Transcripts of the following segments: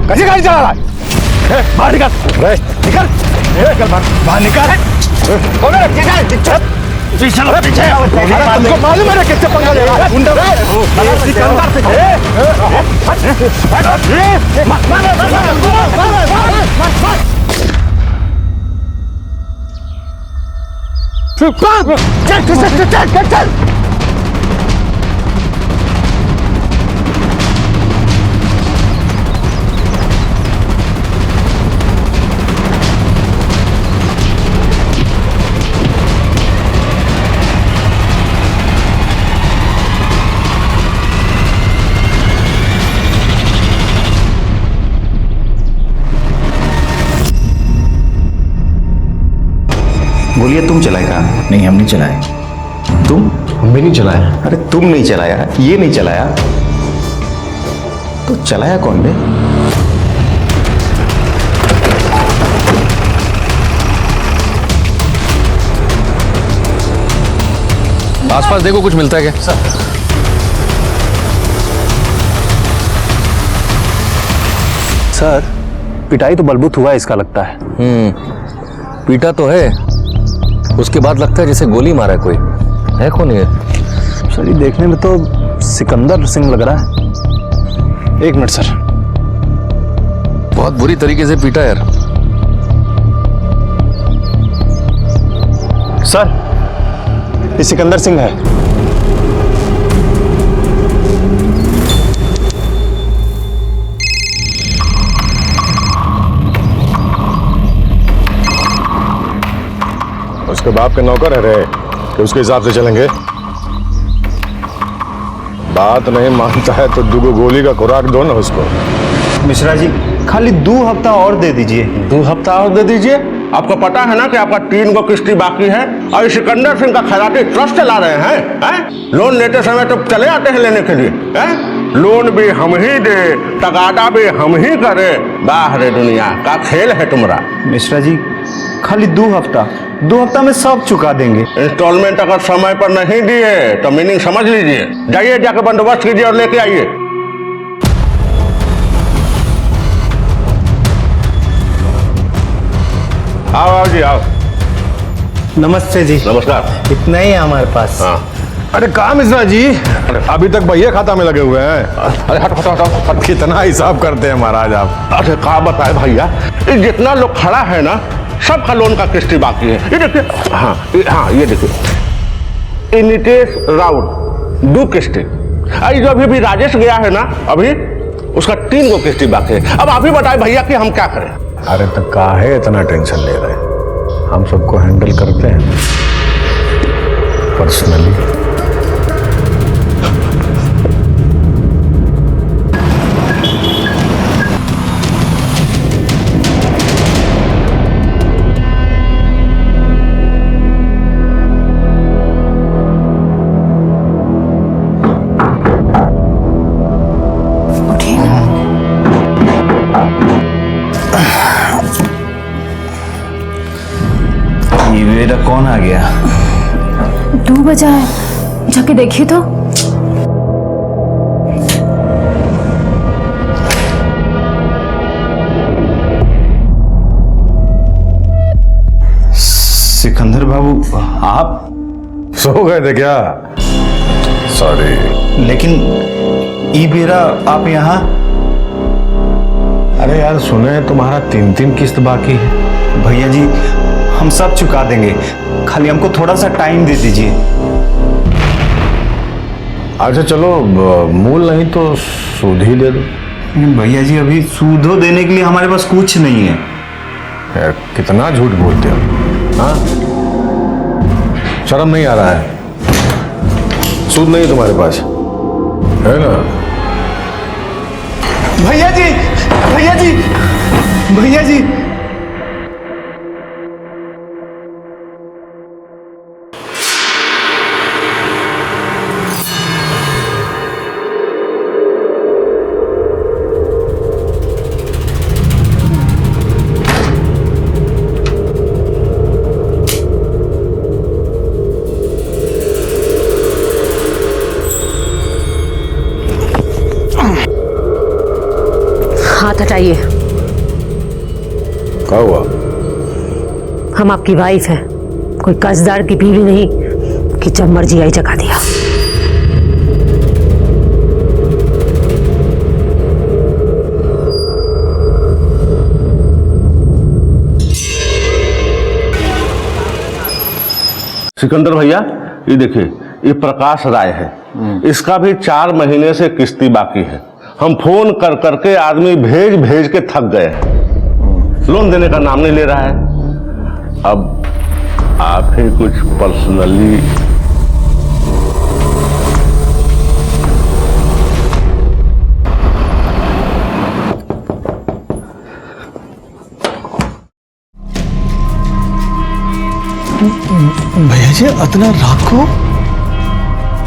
कैसे गाड़ी चला रहा है? बाहर निकल, निकल, निकल बाहर निकल। कौन है? तुमको मालूम है ना किससे पंगा ले रहा है? चल। बोलिए, तुम चलाए कहा? नहीं, हम नहीं चलाए। तुम? हम भी नहीं चलाया। अरे तुम नहीं चलाया, ये नहीं चलाया, तो चलाया कौन बे? आसपास देखो, कुछ मिलता है क्या? सर, पिटाई तो बलबूत हुआ है इसका लगता है। पीटा तो है, उसके बाद लगता है जैसे गोली मारा है कोई। है कौन ये? सर, ये देखने में तो सिकंदर सिंह लग रहा है। एक मिनट सर। बहुत बुरी तरीके से पीटा यार। सर, ये सिकंदर सिंह है। उसके बाप के नौकर है रे कि उसके हिसाब से चलेंगे। बात नहीं मानता है तो दुगो गोली का खुराक दो ना उसको। मिश्रा जी, खाली 2 हफ्ता और दे दीजिए। 2 हफ्ता और दे दीजिए। आपको पता है ना कि आपका 3 गो किस्ती बाकी है और सिकंदर सिंह का खैराती ट्रस्ट चला रहे हैं? लोन लेते समय तो चले आते हैं लेने के लिए, हैं? लोन भी हम ही दे, तगादा भी हम ही करे। वाह रे दुनिया का खेल है तुम्हारा। मिश्रा जी, खाली 2 हफ्ता में सब चुका देंगे। इंस्टॉलमेंट अगर समय पर नहीं दिए तो मीनिंग समझ लीजिए। जाइए, जाकर बंदोबस्त कीजिए और लेके आइए। आओ जी आओ। नमस्ते जी। नमस्कार। इतना ही है हमारे पास। हाँ। अरे कहाँ मिश्रा जी, अभी तक भैया खाता में लगे हुए हैं। अरे हटो। कितना हिसाब करते हैं महाराज आप। अरे कहा बताए भैया, ये जितना लोग खड़ा है ना, सबका लोन का किस्ती बाकी है। ये देखिए, हाँ ये देखिए, नितेश राउत 2 किस्ती। जो अभी राजेश गया है ना, अभी उसका 3 गो किस्ती बाकी है। अब आप ही बताए भैया कि हम क्या करें। अरे तो काहे इतना टेंशन ले रहे हैं, हम सबको हैंडल करते हैं पर्सनली। मेरा कौन आ गया? 2 बजा है, जाके देखिए तो। सिकंदर बाबू, आप सो गए थे क्या? सॉरी। लेकिन ई बेरा आप यहाँ? अरे यार सुने, तुम्हारा 3 किस्त बाकी है। भैया जी, हम सब चुका देंगे, खाली हमको थोड़ा सा टाइम दे दीजिए। अच्छा चलो, मूल नहीं तो सूद ही दे दो। भैया जी, अभी सूदो देने के लिए हमारे पास कुछ नहीं है। यार कितना झूठ बोलते हो, हाँ? शर्म नहीं आ रहा है? सूद नहीं तुम्हारे पास है ना? भैया जी, भैया जी, भैया जी। हाथ हटाइए। क्या हुआ? हम आपकी वाइफ हैं, कोई कर्जदार की बीवी नहीं कि जब मर्जी आई जगा दिया। सिकंदर भैया, ये देखिए, ये प्रकाश राय है, इसका भी 4 महीने से किस्ती बाकी है। हम फोन कर करके आदमी भेज भेज के थक गए हैं, लोन देने का नाम नहीं ले रहा है। अब आप ही कुछ पर्सनली भैया जी इतना रात को?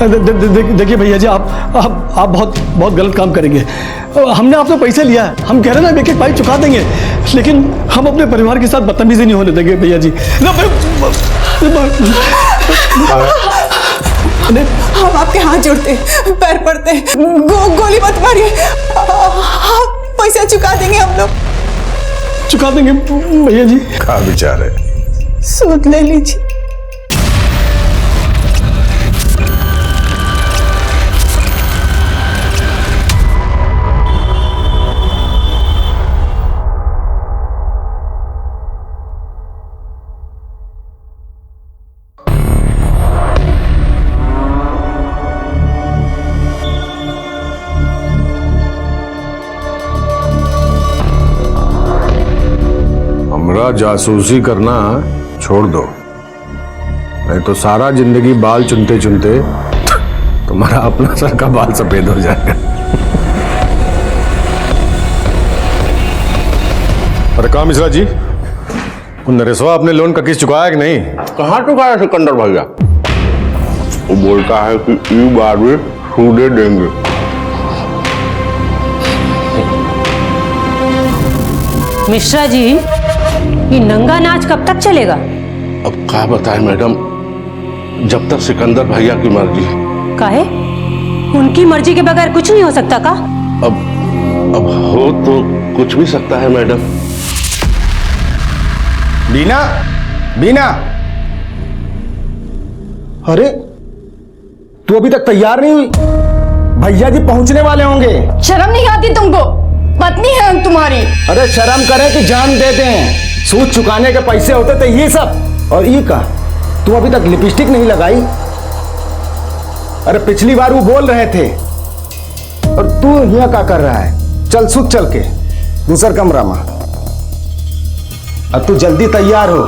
देखिए भैया जी, आप बहुत गलत काम करेंगे। हमने आपसे पैसे लिया है, हम कह रहे हैं ना एक पाई चुका देंगे, लेकिन हम अपने परिवार के साथ बदतमीजी नहीं होने देंगे भैया जी। हम आपके हाथ जोड़ते, पैर पड़ते, गोली मत मारिए, पैसा चुका देंगे हम लोग। चुका देंगे भैया जी। क्या विचार है? सूद ले लीजिए। हमरा जासूसी करना छोड़ दो, नहीं तो सारा जिंदगी बाल चुनते चुनते तुम्हारा अपना सर का बाल सफेद हो जाएगा। अरे कहाँ मिश्रा जी, नरेशवा अपने लोन का किस्त चुकाया कि नहीं? कहाँ चुकाया सिकंदर भैया? वो बोलता है कि इस बार भी सूदे देंगे। मिश्रा जी, ये नंगा नाच कब तक चलेगा? अब क्या बताएं मैडम, जब तक सिकंदर भैया की मर्जी। काहे? उनकी मर्जी के बगैर कुछ नहीं हो सकता का? अब हो तो कुछ भी सकता है मैडम। बीना, बीना, अरे तू अभी तक तैयार नहीं हुई? भैया जी पहुंचने वाले होंगे। शर्म नहीं आती तुमको? पत्नी है हम तुम्हारी। अरे शर्म करें कि जान देते हैं। सूद चुकाने के पैसे होते थे ये सब, और ये का तू अभी तक लिपस्टिक नहीं लगाई। अरे पिछली बार वो बोल रहे थे और तू यहाँ क्या कर रहा है? चल सूद चल के दूसर कमरा में। अब तू जल्दी तैयार हो।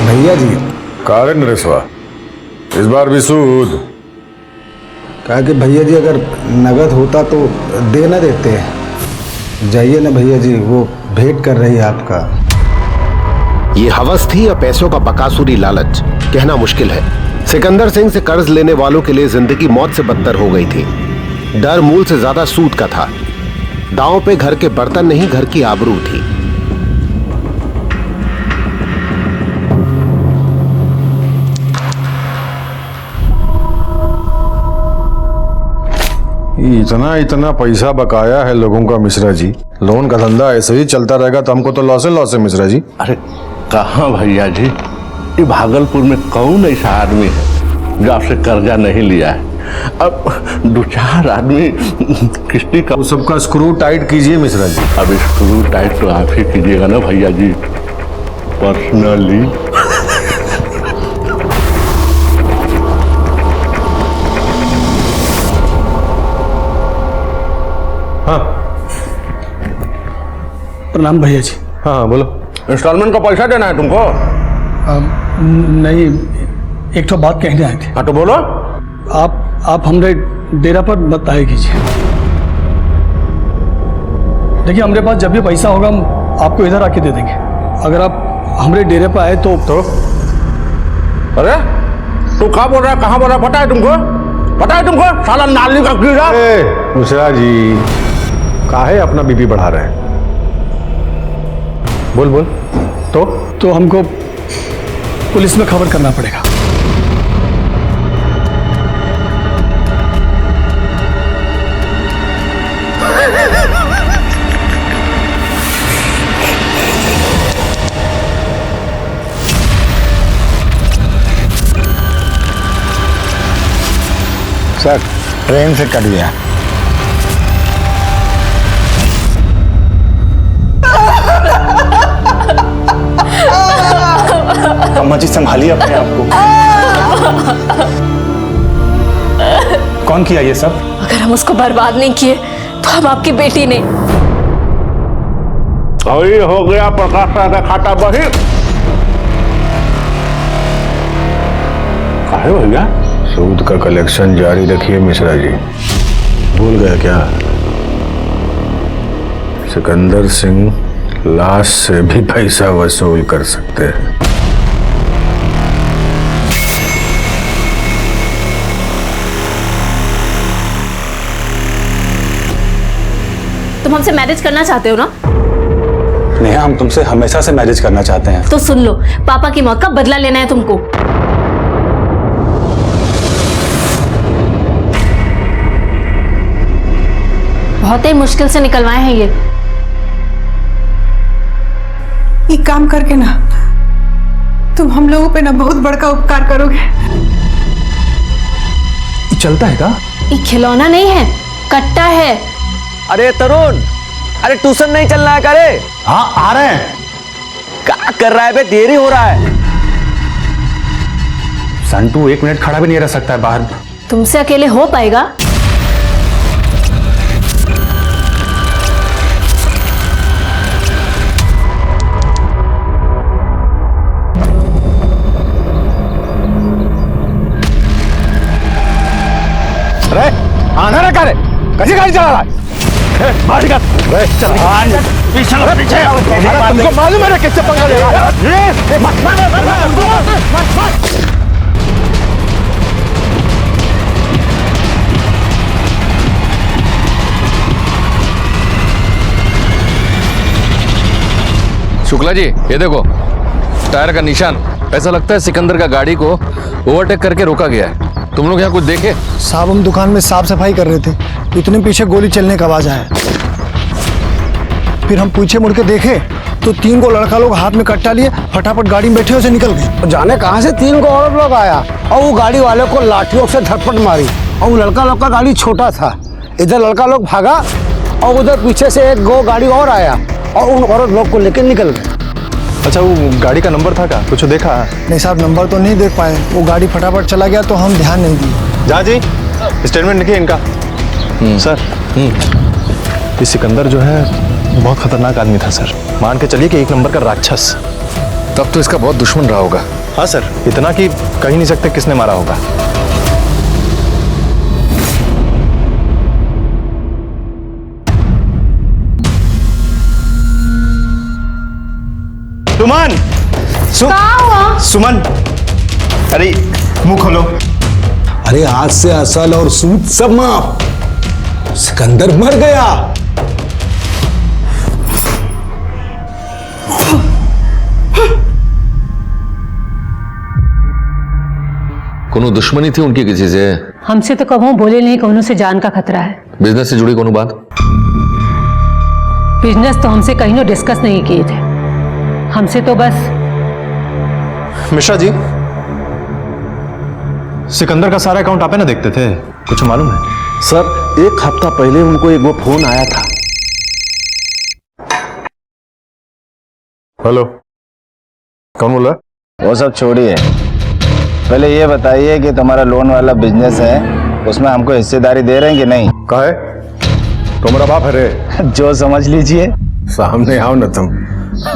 भैया जी, कारण नरेशवा, इस बार भी सूद? कहा कि भैया जी अगर नगद होता तो दे ना देते। जाइए ना भैया जी, वो भेंट कर रही है आपका। ये हवस थी या पैसों का बकासुरी लालच, कहना मुश्किल है। सिकंदर सिंह से कर्ज लेने वालों के लिए जिंदगी मौत से बदतर हो गई थी। डर मूल से ज्यादा सूद का था। दांव पे घर के बर्तन नहीं, घर की आबरू थी। इतना पैसा बकाया है लोगों का मिश्रा जी। लोन का धंधा ऐसे ही चलता रहेगा तो हमको तो लॉस है मिश्रा जी। अरे कहाँ भैया जी, ये भागलपुर में कौन ऐसा आदमी है जो आपसे कर्जा नहीं लिया है? अब 2-4 आदमी किस्ती का। वो सबका स्क्रू टाइट कीजिए मिश्रा जी। अब स्क्रू टाइट तो आप ही कीजिएगा ना भैया जी, पर्सनली। हाँ प्रणाम भैया जी। हाँ बोलो। इंस्टॉलमेंट का पैसा देना है तुमको? नहीं, एक तो बात कहने आए थे। हाँ तो बोलो। आप हमरे डेरा पर बताए कीजिए। देखिए, हमारे पास जब भी पैसा होगा हम आपको इधर आके दे देंगे। अगर आप हमारे डेरे पर आए तो अरे तू कहाँ बोल रहा है, कहाँ बोल रहा है? पता है तुमको? पता है तुमको? साला नाली का कीड़ा। मिश्रा जी काहे अपना बीपी बढ़ा रहे हैं? बोल बोल, तो हमको पुलिस में खबर करना पड़ेगा। सर ट्रेन से कट गया। अम्मा जी संभालिए अपने आप को। कौन किया ये सब? अगर हम उसको बर्बाद नहीं किए तो हम आपकी बेटी नहीं। और ये हो गया प्रकाश का खाता बही। काहे भैया? सूद का कलेक्शन जारी रखिए मिश्रा जी। भूल गए क्या? सिकंदर सिंह लाश से भी पैसा वसूल कर सकते हैं। तुम हमसे मैरिज करना चाहते हो ना? नेहा, हम तुमसे हमेशा से मैरिज करना चाहते हैं। तो सुन लो, पापा की मौत का बदला लेना है तुमको। बहुत ही मुश्किल से निकलवाए हैं ये काम करके ना तुम हम लोगों पे ना बहुत बड़का उपकार करोगे। चलता है क्या? ये खिलौना नहीं है, कट्टा है। अरे तरुण, अरे ट्यूशन नहीं चलना है करे? हाँ आ रहे हैं। क्या कर रहा है बे? देरी हो रहा है। संटू 1 मिनट खड़ा भी नहीं रह सकता है बाहर। तुमसे अकेले हो पाएगा? अरे आना ना करे, कैसी गाड़ी चला रहा है? तुमको मालूम है किससे पंगा ले रहा है? शुक्ला जी, ये देखो टायर का निशान। ऐसा लगता है सिकंदर का गाड़ी को ओवरटेक करके रोका गया है। तुम लोग यहाँ कुछ देखे? साहब हम दुकान में साफ सफाई कर रहे थे, इतने पीछे गोली चलने का आवाज आया। फिर हम पीछे मुड़ के देखे तो 3 को लड़का लोग हाथ में कट्टा लिए फटाफट गाड़ी में बैठे उसे निकल गए। जाने कहां से 3 को और लोग आया और वो गाड़ी वाले को लाठियों से धरपट मारी। और वो लड़का लोग का गाड़ी छोटा था, इधर लड़का लोग भागा और उधर पीछे से एक गो गाड़ी और आया और उन औरत लोग को लेकर निकल गए। अच्छा, वो गाड़ी का नंबर था क्या? कुछ देखा? नहीं साहब, नंबर तो नहीं देख पाए, वो गाड़ी फटाफट चला गया तो हम ध्यान नहीं दिए। जा जी, स्टेटमेंट लिखिए इनका। सर, ये सिकंदर जो है बहुत खतरनाक आदमी था सर। मान के चलिए कि 1 नंबर का राक्षस। तब तो इसका बहुत दुश्मन रहा होगा। हाँ सर, इतना कि कह ही नहीं सकते किसने मारा होगा। सुमन, अरे मुंह खोलो। अरे आज से असल और सूद सब माफ। सिकंदर मर गया। कोनो दुश्मनी थी उनकी किसी से? हमसे तो कभी बोले नहीं कि उनसे जान का खतरा है। बिजनेस से जुड़ी कोनो बात? बिजनेस तो हमसे कहीं डिस्कस नहीं किए थे। हमसे तो बस। मिश्रा जी, सिकंदर का सारा अकाउंट आप ही ना देखते थे, कुछ मालूम है? सर 1 हफ्ता पहले उनको एक वो फोन आया था। हेलो, कौन बोल रहा है? वो सब छोड़िए, पहले ये बताइए कि तुम्हारा लोन वाला बिजनेस है, उसमें हमको हिस्सेदारी दे रहे हैं कि नहीं? काहे? तुम्हारा बाप है रे। जो समझ लीजिए। सामने आओ ना तुम,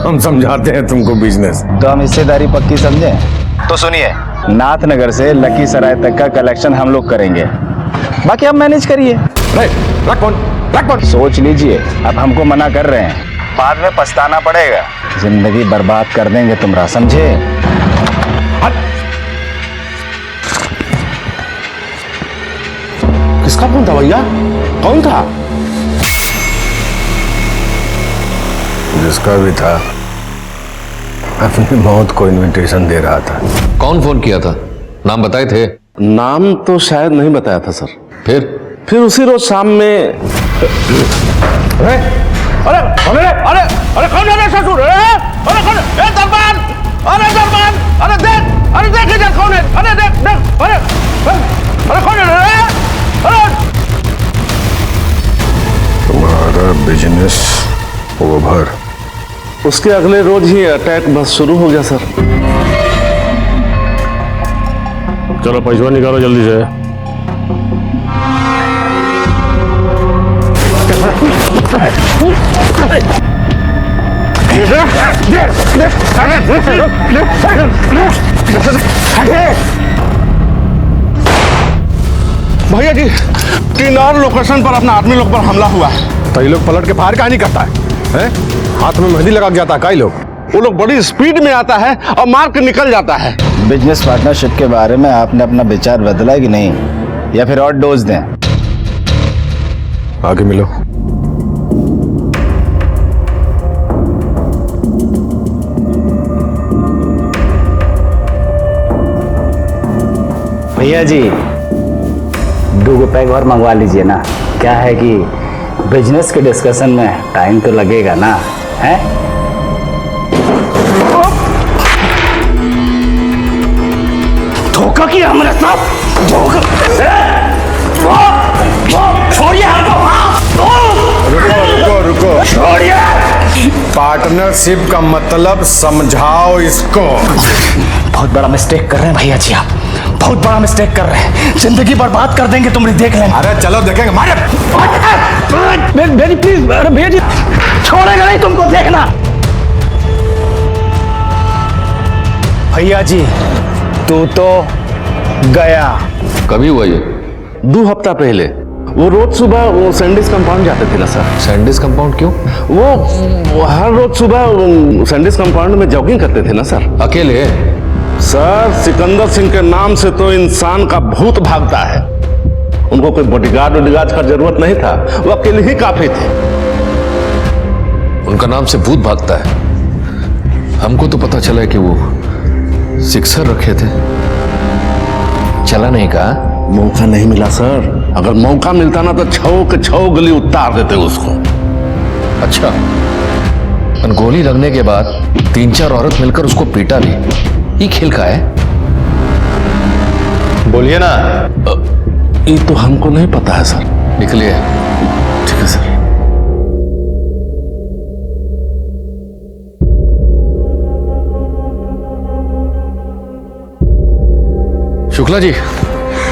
हम समझाते हैं तुमको बिजनेस। तो हम हिस्सेदारी पक्की समझे? तो सुनिए, नाथनगर से लखीसराय तक का कलेक्शन हम लोग करेंगे, बाकी आप मैनेज करिए। सोच लीजिए, अब हमको मना कर रहे हैं, बाद में पछताना पड़ेगा। जिंदगी बर्बाद कर देंगे तुम्हारा, समझे? किसका फोन था भैया? कौन था? जिसका भी था, अपनी मौत को इनविटेशन दे रहा था। कौन फोन किया था? नाम बताए थे? नाम तो शायद नहीं बताया था सर। फिर उसी रोज शाम में अरे अरे अरे अरे अरे कौन है ससुर? अरे कौन है? दरबान! अरे देख इधर कौन है? अरे देख अरे कौन है? अरे तुम्हारा बिजनेस ओवर। उसके अगले रोज ही अटैक बस शुरू हो गया सर। चलो पैसा निकालो जल्दी से। भैया जी 3 और लोकेशन पर अपना आदमी लोग पर हमला हुआ है। तो ये लोग पलट के फायर कहाँ नहीं करता है? हाथ में मेहंदी लगा के जाता है? का लोग वो लोग बड़ी स्पीड में आता है और मार के निकल जाता है। बिजनेस पार्टनरशिप के बारे में आपने अपना विचार बदला कि नहीं, या फिर और डोज दें? आगे मिलो। भैया जी 2 पैक और मंगवा लीजिए ना। क्या है कि बिजनेस के डिस्कशन में टाइम तो लगेगा ना, है? धोखा किया हमारे साथ, धोखा। छोड़िए हमको। रुको छोड़िए। पार्टनरशिप का मतलब समझाओ इसको। बहुत बड़ा मिस्टेक कर रहे हैं भैया जी, आप बहुत बड़ा मिस्टेक कर रहे हैं। जिंदगी बर्बाद कर देंगे तुम, देख लेना। अरे चलो देखेंगे। मारे प्लीज, अरे भैया जी छोड़ेगा नहीं तुमको, देखना। भैया जी तू तो गया। कभी हुआ ये? 2 हफ्ता पहले। वो रोज सुबह वो सैंडिस कंपाउंड जाते थे ना सर। सैंडिस कंपाउंड क्यों? वो हर रोज सुबह सैंडिस कंपाउंड में जॉगिंग करते थे ना सर। अकेले? सर सिकंदर सिंह के नाम से तो इंसान का भूत भागता है। उनको कोई बॉडीगार्ड का जरूरत नहीं था, वो अकेले ही काफी थे। उनका नाम से भूत भागता है? हमको तो पता चला है कि वो सिक्सर रखे थे। चला नहीं का? मौका नहीं मिला सर। अगर मौका मिलता ना तो 6 के 6 गली उतार देते उसको। अच्छा, और गोली लगने के बाद 3-4 औरत मिलकर उसको पीटा भी, ये खेल का है? बोलिए ना। ये तो हमको नहीं पता है सर। निकलिए। ठीक है सर। शुक्ला जी,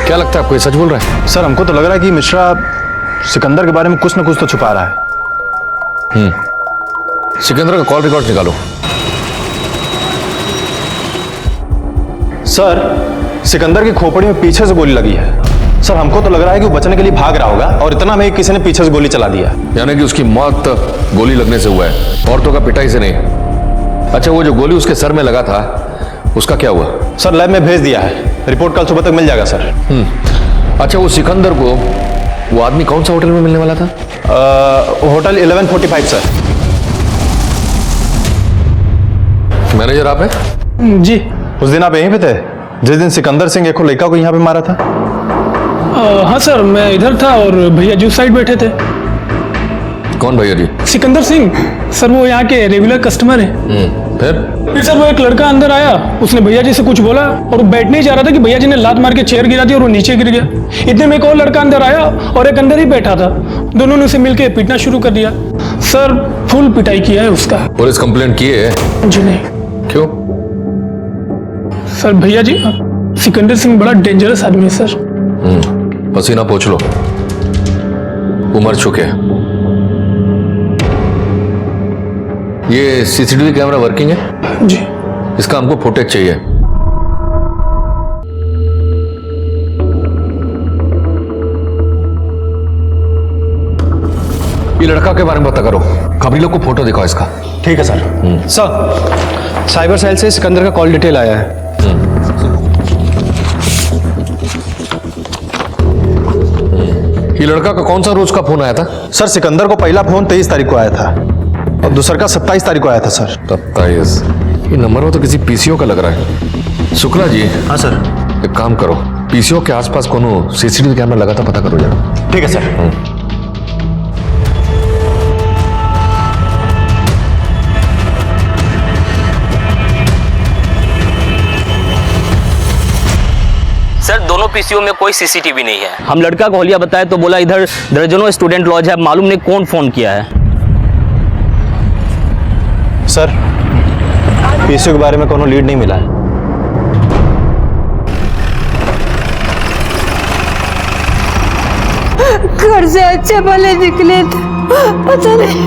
क्या लगता है आपको, ये सच बोल रहा है? सर हमको तो लग रहा है कि मिश्रा सिकंदर के बारे में कुछ ना कुछ तो छुपा रहा है। सिकंदर का कॉल रिकॉर्ड निकालो। सर सिकंदर की खोपड़ी में पीछे से गोली लगी है। सर हमको तो लग रहा है कि वो बचने के लिए भाग रहा होगा और इतना में किसी ने पीछे से गोली चला दिया। यानी कि उसकी मौत गोली लगने से हुआ है, औरतों का पिटाई से नहीं। अच्छा, वो जो गोली उसके सर में लगा था उसका क्या हुआ? सर लैब में भेज दिया है, रिपोर्ट कल सुबह तक मिल जाएगा सर। अच्छा, वो सिकंदर को वो आदमी कौन सा होटल में मिलने वाला था? Hotel 1145 sir. मैनेजर आप हैं? जी। उस दिन आप यहीं पे थे जिस दिन सिकंदर सिंह एक लड़का को यहाँ पे मारा था? हाँ सर, मैं इधर था और भैया जी उस साइड बैठे थे। कौन भैया जी? सिकंदर सिंह सर, वो यहाँ के रेगुलर कस्टमर हैं। फिर सर वो एक लड़का अंदर आया, उसने भैया जी से कुछ बोला और वो बैठने ही जा रहा था कि भैया जी ने लात मार के चेयर गिरा दी और वो नीचे गिर गया। इतने में एक और लड़का अंदर आया और एक अंदर ही बैठा था। दोनों ने उसे मिलकर पीटना शुरू कर दिया। सर फुल पिटाई किया है उसका। पुलिस कंप्लेंट की है? जी नहीं। क्यों? सर भैया जी सिकंदर सिंह बड़ा डेंजरस आदमी है सर। पसीना पोंछ लो, वो मर चुके हैं। ये सीसीटीवी कैमरा वर्किंग है? जी। इसका हमको फुटेज चाहिए। ये लड़का के बारे में पता करो, खबरी लोग को फोटो दिखाओ इसका। ठीक है सर। सर साइबर सेल से सिकंदर का कॉल डिटेल आया है। ये लड़का का कौन सा रोज का फोन आया था? सर सिकंदर को पहला फोन 23 तारीख को आया था और दूसरा का 27 तारीख को आया था सर। 27। ये नंबर हो तो किसी पीसीओ का लग रहा है। शुक्ला जी। हाँ सर। एक काम करो, पीसीओ के आसपास कोनो सीसीटीवी कैमरा लगा था, पता करो जरा। ठीक है सर। सर दोनों पीसीओ में कोई सीसीटीवी नहीं है। हम लड़का को होलिया बताए तो बोला इधर दर्जनों स्टूडेंट लॉज है, मालूम नहीं कौन फोन किया है। सर पीसीओ के बारे में कोनो लीड नहीं मिला है। घर से अच्छे भले निकले थे, पता नहीं।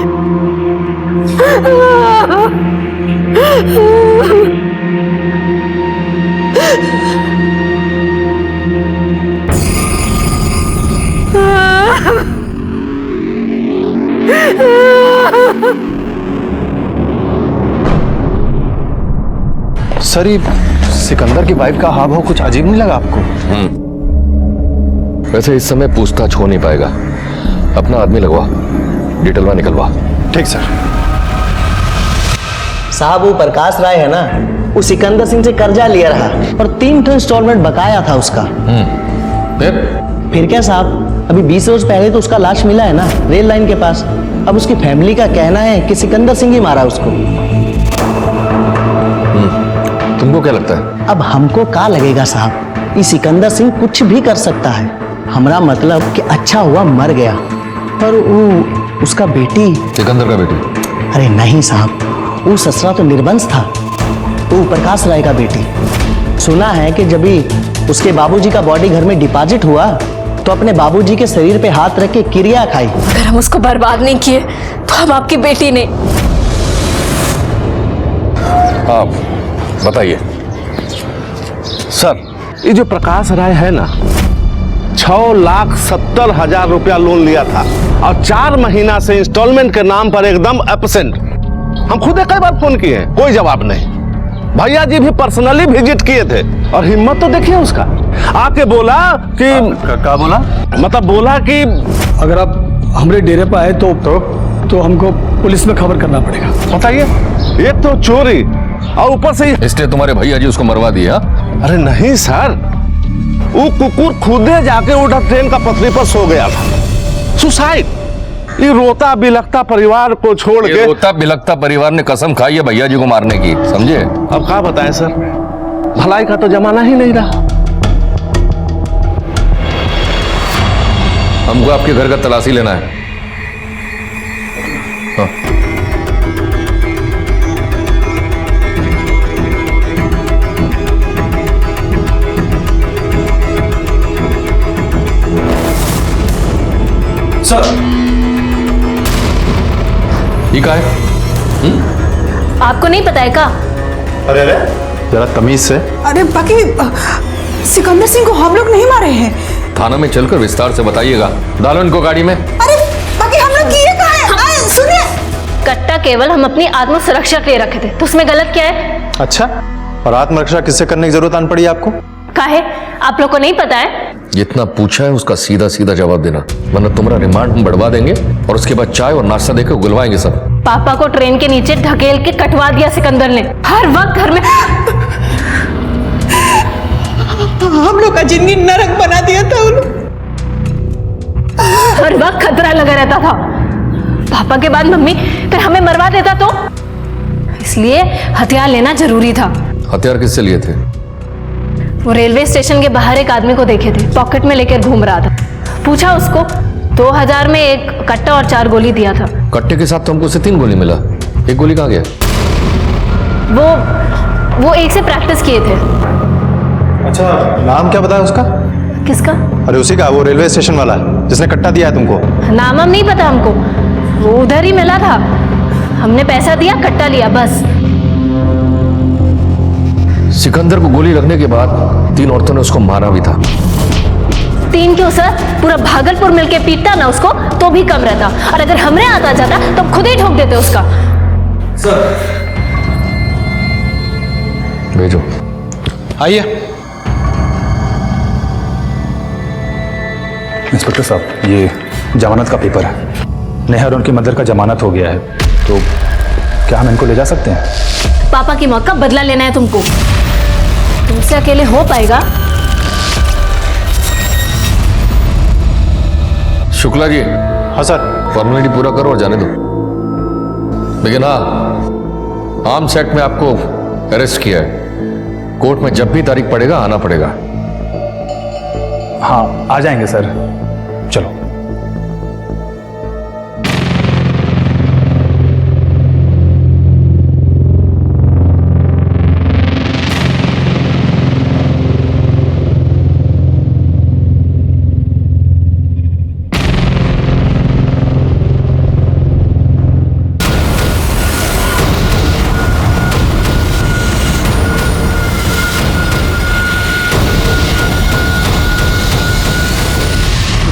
सर ये सिकंदर की वाइफ का हाव भाव कुछ अजीब नहीं लगा आपको? वैसे इस समय पूछताछ हो नहीं पाएगा, अपना आदमी लगवा, डिटेलवा निकलवा। ठीक सर। साहब वो प्रकाश राय है ना, वो सिकंदर सिंह से कर्जा लिया रहा और 3 इंस्टॉलमेंट बकाया था उसका। फिर क्या साहब, अभी 20 रोज पहले तो उसका लाश मिला है ना रेल लाइन के पास। अब उसकी फैमिली का कहना है कि सिकंदर सिंह ही मारा उसको। तुमको क्या लगता है? अब हमको क्या लगेगा साहब, ये सिकंदर सिंह कुछ भी कर सकता है। हमारा मतलब कि अच्छा हुआ मर गया, पर वो उसका बेटी। सिकंदर का बेटी? अरे नहीं साहब, वो ससुरा तो निर्वंश था, वो प्रकाश राय का बेटी। सुना है कि जब ही उसके बाबूजी का बॉडी घर में डिपॉजिट हुआ तो अपने बाबूजी के शरीर पे हाथ रख के क्रिया खाई। अगर हम उसको बर्बाद नहीं किए तो हम आपकी बेटी नहीं। हाँ बताइए। सर ये जो प्रकाश राय है ना, 6,70,000 रुपया लोन लिया था और 4 महीना से इंस्टॉलमेंट के नाम पर एकदम एब्सेंट। हम खुद कई बार फोन किए हैं, कोई जवाब नहीं। भैया जी भी पर्सनली विजिट किए थे और हिम्मत तो देखिए उसका, आके बोला कि क्या बोला? मतलब बोला कि अगर आप हमारे डेरे पर आए तो हमको पुलिस में खबर करना पड़ेगा। बताइए, एक तो चोरी और ऊपर से इसलिए तुम्हारे भैया जी उसको मरवा दिया? अरे नहीं सर, वो कुकुर खुदे जाके उठा ट्रेन का पटरी पर सो गया था। सुसाइड। ये रोता बिलखता परिवार को छोड़ के, रोता बिलखता परिवार ने कसम खाई है भैया जी को मारने की, समझे? अब क्या बताएं सर, भलाई का तो जमाना ही नहीं रहा। हमको आपके घर का तलाशी लेना है। हाँ। सर ये क्या है? आपको नहीं पता है का? अरे अरे जरा तमीज से। अरे बाकी सिकंदर सिंह को हम लोग नहीं मारे हैं। थाना में चलकर विस्तार से बताइएगा। डालो इनको गाड़ी में। अरे बाकी हम लोग किए कहाँ हैं? सुनिए, कट्टा केवल हम अपनी आत्म सुरक्षा के लिए रखे थे, तो उसमें गलत क्या है? अच्छा, और आत्मरक्षा किससे करने की जरूरत आन पड़ी आपको? काहे? आप लोग को नहीं पता है? जितना पूछा है उसका सीधा सीधा जवाब देना, वरना तुम्हारा रिमांड हम बढ़वा देंगे और उसके बाद चाय और नाश्ता देकर गुलवाएंगे सब। पापा को ट्रेन के नीचे ढकेल के कटवा दिया सिकंदर ने। हर वक्त घर में हम लोग का जिंदगी नरक बना दिया था उन्होंने। हर वक्त खतरा लगा रहता था। पापा के बाद मम्मी फिर हमें मरवा देता तो, इसलिए हथियार लेना जरूरी था। हथियार किससे लिए थे? वो रेलवे स्टेशन के बाहर एक आदमी को देखे थे, पॉकेट में लेकर घूम रहा था। पूछा उसको, 2000 में एक कट्टा और 4 गोली दिया था। कट्टे के साथ तो हमको 3 गोली मिला, एक गोली कहाँ गया? वो एक से प्रैक्टिस किए थे। अच्छा, नाम क्या बताया उसका? किसका? अरे उसी का, वो रेलवे स्टेशन वाला जिसने कट्टा दिया है तुमको। नाम हम नहीं पता हमको, वो उधर ही मिला था। हमने पैसा दिया, कट्टा लिया, बस। सिकंदर को गोली लगने के बाद 3 औरतों ने उसको मारा भी था। 3 क्यों सर? पूरा भागलपुर मिलके पीटता ना उसको तो भी कम रहता, और अगर हमरे आता जाता तो खुद ही ठोक देते उसका। सर भेजो। आइए। इंस्पेक्टर साहब, ये जमानत का पेपर है। नेहा और उनकी मदर का जमानत हो गया है, तो क्या हम इनको ले जा सकते हैं? पापा की मौत का बदला लेना है तुमको। तुमसे अकेले हो पाएगा? शुक्ला जी। हाँ सर। फॉर्मेलिटी पूरा करो और जाने दो। लेकिन हाँ, आर्म सेट में आपको अरेस्ट किया है। कोर्ट में जब भी तारीख पड़ेगा आना पड़ेगा। हाँ आ जाएंगे सर, चलो।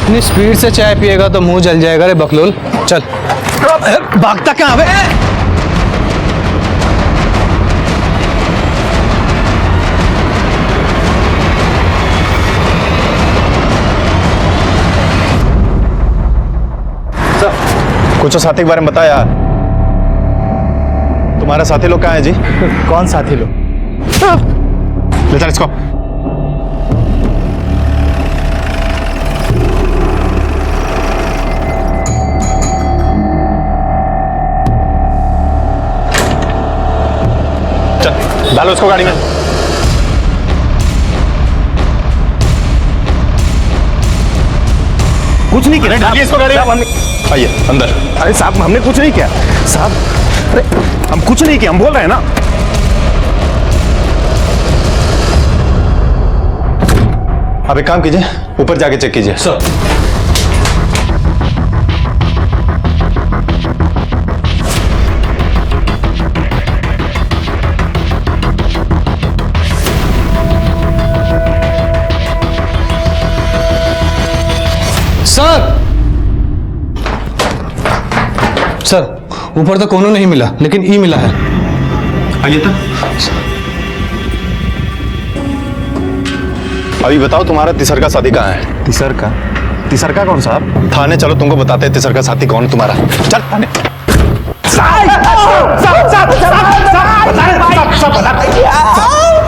इतनी स्पीड से चाय पिएगा तो मुंह जल जाएगा रे बकलोल। चल भागता क्या हवे? कुछ तो साथी के बारे में बता यार। तुम्हारे साथी लोग कहाँ हैं जी? कौन साथी लोग? ले चल इसको। चल डालो इसको गाड़ी में। कुछ नहीं किया, डालिए इसको गाड़ी में। आइए अंदर। अरे साहब हमने कुछ नहीं किया साहब। अरे हम कुछ नहीं किया, हम बोल रहे हैं ना। आप एक काम कीजिए, ऊपर जाके चेक कीजिए। सर सर ऊपर तो कोनो नहीं मिला, लेकिन ई मिला है। आइए तो। अभी बताओ तुम्हारा तिसर का साथी कहाँ है? तिसर का कौन साहब? थाने चलो, तुमको बताते हैं तिसर का साथी कौन है तुम्हारा। चल थाने।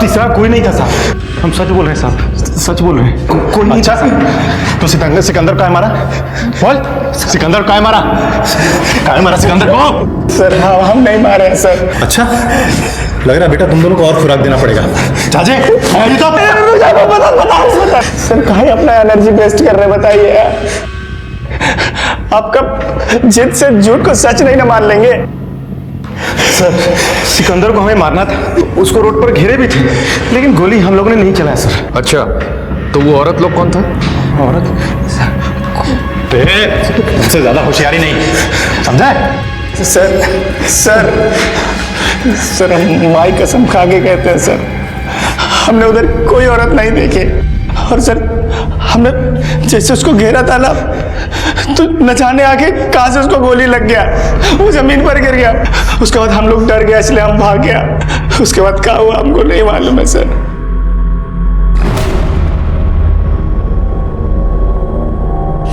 तीसरा कोई नहीं था साहब, हम सच बोल रहे हैं साहब, सच बोल रहे हैं, कोई नहीं था साहब। तो सिकंदर का है मारा? बोल, सिकंदर का है मारा? का है मारा सिकंदर को? सर हाँ हम नहीं मारे हैं सर। अच्छा लग रहा है बेटा तुम दोनों को और खुराक देना पड़ेगा। जाजे ये तो सर कहीं अपना एनर्जी वेस्ट कर रहे बताइए। आपका जिद से झूठ को सच नहीं ना मान लेंगे। सर सिकंदर को हमें मारना था, उसको रोड पर घेरे भी थे, लेकिन गोली हम लोगों ने नहीं चलाया सर। अच्छा तो वो औरत लोग कौन था? औरत तुमसे ज्यादा होशियारी नहीं, समझा? सर सर सर हम माई कसम खा के कहते हैं सर, हमने उधर कोई औरत नहीं देखी। और सर हमने जैसे उसको घेरा था ना, तो न जाने आके कहां से उसको गोली लग गया, वो जमीन पर गिर गया। उसके बाद हम लोग डर गए, इसलिए हम भाग गया। उसके बाद क्या हुआ हमको नहीं मालूम है सर।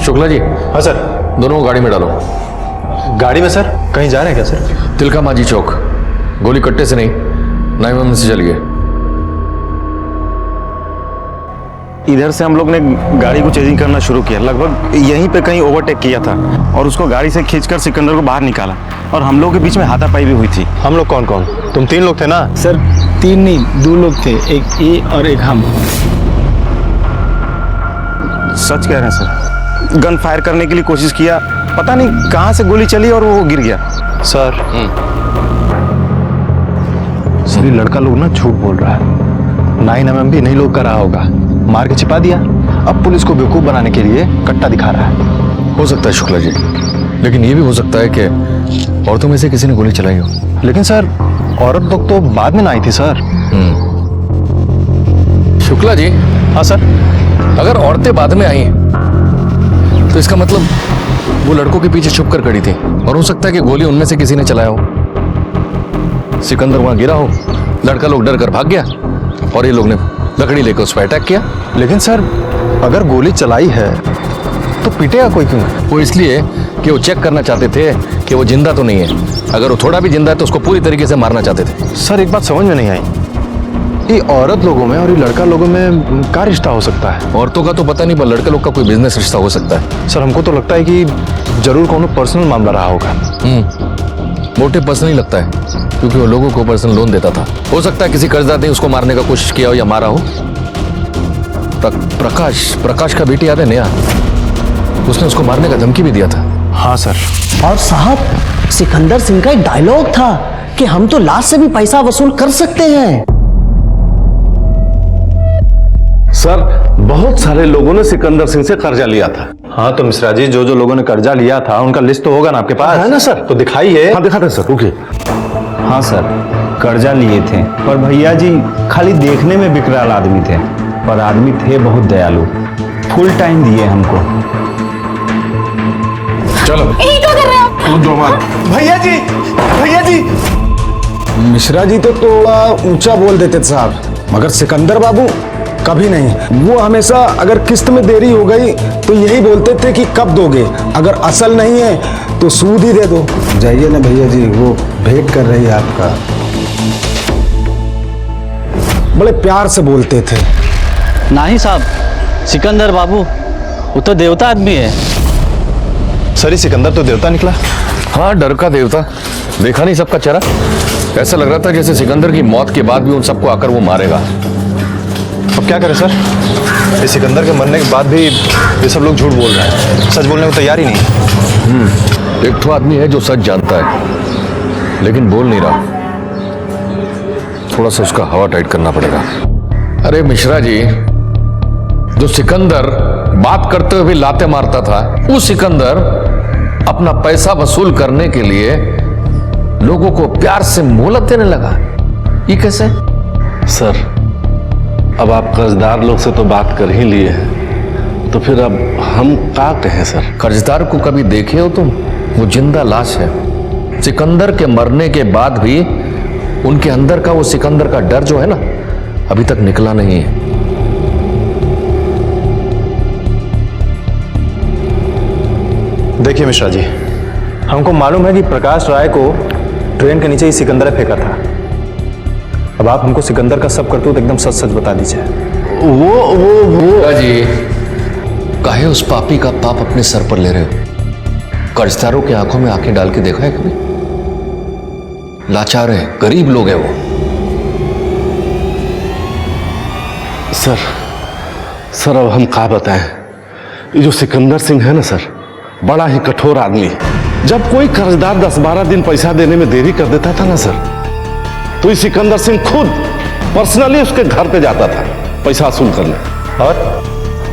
शुक्ला जी। हाँ सर। दोनों को गाड़ी में डालो। गाड़ी में सर? कहीं जा रहे हैं क्या सर? तिलका मांझी चौक। गोली कट्टे से नहीं, 9mm से चली है। इधर से हम लोग ने गाड़ी को चेजिंग करना शुरू किया, लगभग यहीं पे कहीं ओवरटेक किया था और उसको गाड़ी से खींचकर सिकंदर को बाहर निकाला, और हम लोग के बीच में हाथापाई भी हुई थी। हम लोग कौन कौन? तुम 3 लोग थे ना? सर 3 नहीं 2 लोग थे, एक ये और एक हम। सच कह रहे हैं सर, गन फायर करने के लिए कोशिश किया, पता नहीं कहां से गोली चली और वो गिर गया। सर सभी लड़का लोग ना झूठ बोल रहा है, 9mm भी नहीं लोग कर रहा होगा, मार के छिपा दिया, अब पुलिस को बेवकूफ बनाने के लिए कट्टा दिखा रहा है। हो सकता है शुक्ला जी, लेकिन ये भी हो सकता है कि औरतों में से किसी ने गोली चलाई हो। लेकिन सर औरत लोग तो बाद में ना आई थी सर। शुक्ला जी। हाँ सर। अगर औरतें बाद में आई तो इसका मतलब वो लड़कों के पीछे छुप कर खड़ी थी, और हो सकता है कि गोली उनमें से किसी ने चलाया हो। सिकंदर वहां गिरा हो, लड़का लोग डर कर भाग गया और ये लोग ने लकड़ी लेकर उस पर अटैक किया। लेकिन सर अगर गोली चलाई है तो पीटेगा कोई क्यों? वो इसलिए कि वो चेक करना चाहते थे कि वो जिंदा तो नहीं है। अगर वो थोड़ा भी जिंदा है तो उसको पूरी तरीके से मारना चाहते थे। सर एक बात समझ में नहीं आई, ये औरत लोगों में और ये लड़का लोगों में क्या रिश्ता हो सकता है? औरतों का तो पता नहीं, पर लड़के लोग का कोई बिजनेस रिश्ता हो सकता है। सर हमको तो लगता है कि जरूर कोनो पर्सनल मामला रहा होगा। मोटिव पर्सनल ही लगता है, क्योंकि वो लोगों को पर्सनल लोन देता था। हो सकता है किसी कर्जदार ने उसको मारने का कोशिश किया हो या मारा हो। प्रकाश का बेटी याद है नेहा, उसने उसको मारने का धमकी भी दिया था। हाँ सर। और साहब सिकंदर सिंह का एक डायलॉग था कि हम तो लाश से भी पैसा वसूल कर सकते हैं। सर बहुत सारे लोगों ने सिकंदर सिंह से कर्जा लिया था। हाँ तो मिश्रा जी, जो जो लोगों ने कर्जा लिया था उनका लिस्ट तो होगा ना आपके पास? है ना सर? तो दिखाइए। हाँ दिखाते हैं सर, रुकिए। हाँ सर, कर्जा लिए थे, पर भैया जी खाली देखने में विकराल आदमी थे, पर आदमी थे बहुत दयालु। फुल टाइम दिए हमको। चलो क्या कर रहे हो आप? भैया जी मिश्रा जी तो थोड़ा ऊंचा बोल देते थे साहब, मगर सिकंदर बाबू कभी नहीं। वो हमेशा अगर किस्त में देरी हो गई तो यही बोलते थे कि कब दोगे, अगर असल नहीं है तो सूद ही दे दो। जाइए ना भैया जी, वो भेंट कर रही है आपका। बड़े प्यार से बोलते थे। नहीं साहब, सिकंदर बाबू वो तो देवता आदमी है। सर सिकंदर तो देवता निकला। हाँ, डर का देवता। देखा नहीं सबका चेहरा? ऐसा लग रहा था जैसे सिकंदर की मौत के बाद भी उन सबको आकर वो मारेगा। अब क्या करें सर, ये सिकंदर के मरने के बाद भी ये सब लोग झूठ बोल रहे हैं, सच बोलने को तैयार ही नहीं। एक तो आदमी है जो सच जानता है लेकिन बोल नहीं रहा, थोड़ा सा उसका हवा टाइट करना पड़ेगा। अरे मिश्रा जी, जो सिकंदर बात करते हुए भी लाते मारता था, वो सिकंदर अपना पैसा वसूल करने के लिए लोगों को प्यार से मोहलत देने लगा। ये कैसे? सर अब आप कर्जदार लोग से तो बात कर ही लिए हैं, तो फिर अब हम क्या कहें सर? कर्जदार को कभी देखे हो तुम? वो जिंदा लाश है। सिकंदर के मरने के बाद भी उनके अंदर का वो सिकंदर का डर जो है ना, अभी तक निकला नहीं है। देखिए मिश्रा जी, हमको मालूम है कि प्रकाश राय को ट्रेन के नीचे ही सिकंदर फेंका था। अब आप हमको सिकंदर का सब करतूत एकदम सच सच बता दीजिए। वो जी, काहे उस पापी का पाप अपने सर पर ले रहे हो? कर्जदारों की आंखों में आंखें डाल के देखा है कभी? लाचार है, गरीब लोग हैं वो। सर अब हम क्या बताएं? ये जो सिकंदर सिंह है ना सर, बड़ा ही कठोर आदमी है। जब कोई कर्जदार 10-12 दिन पैसा देने में देरी कर देता था ना सर, तो ये सिकंदर सिंह खुद पर्सनली उसके घर पे जाता था पैसा वसूल करने।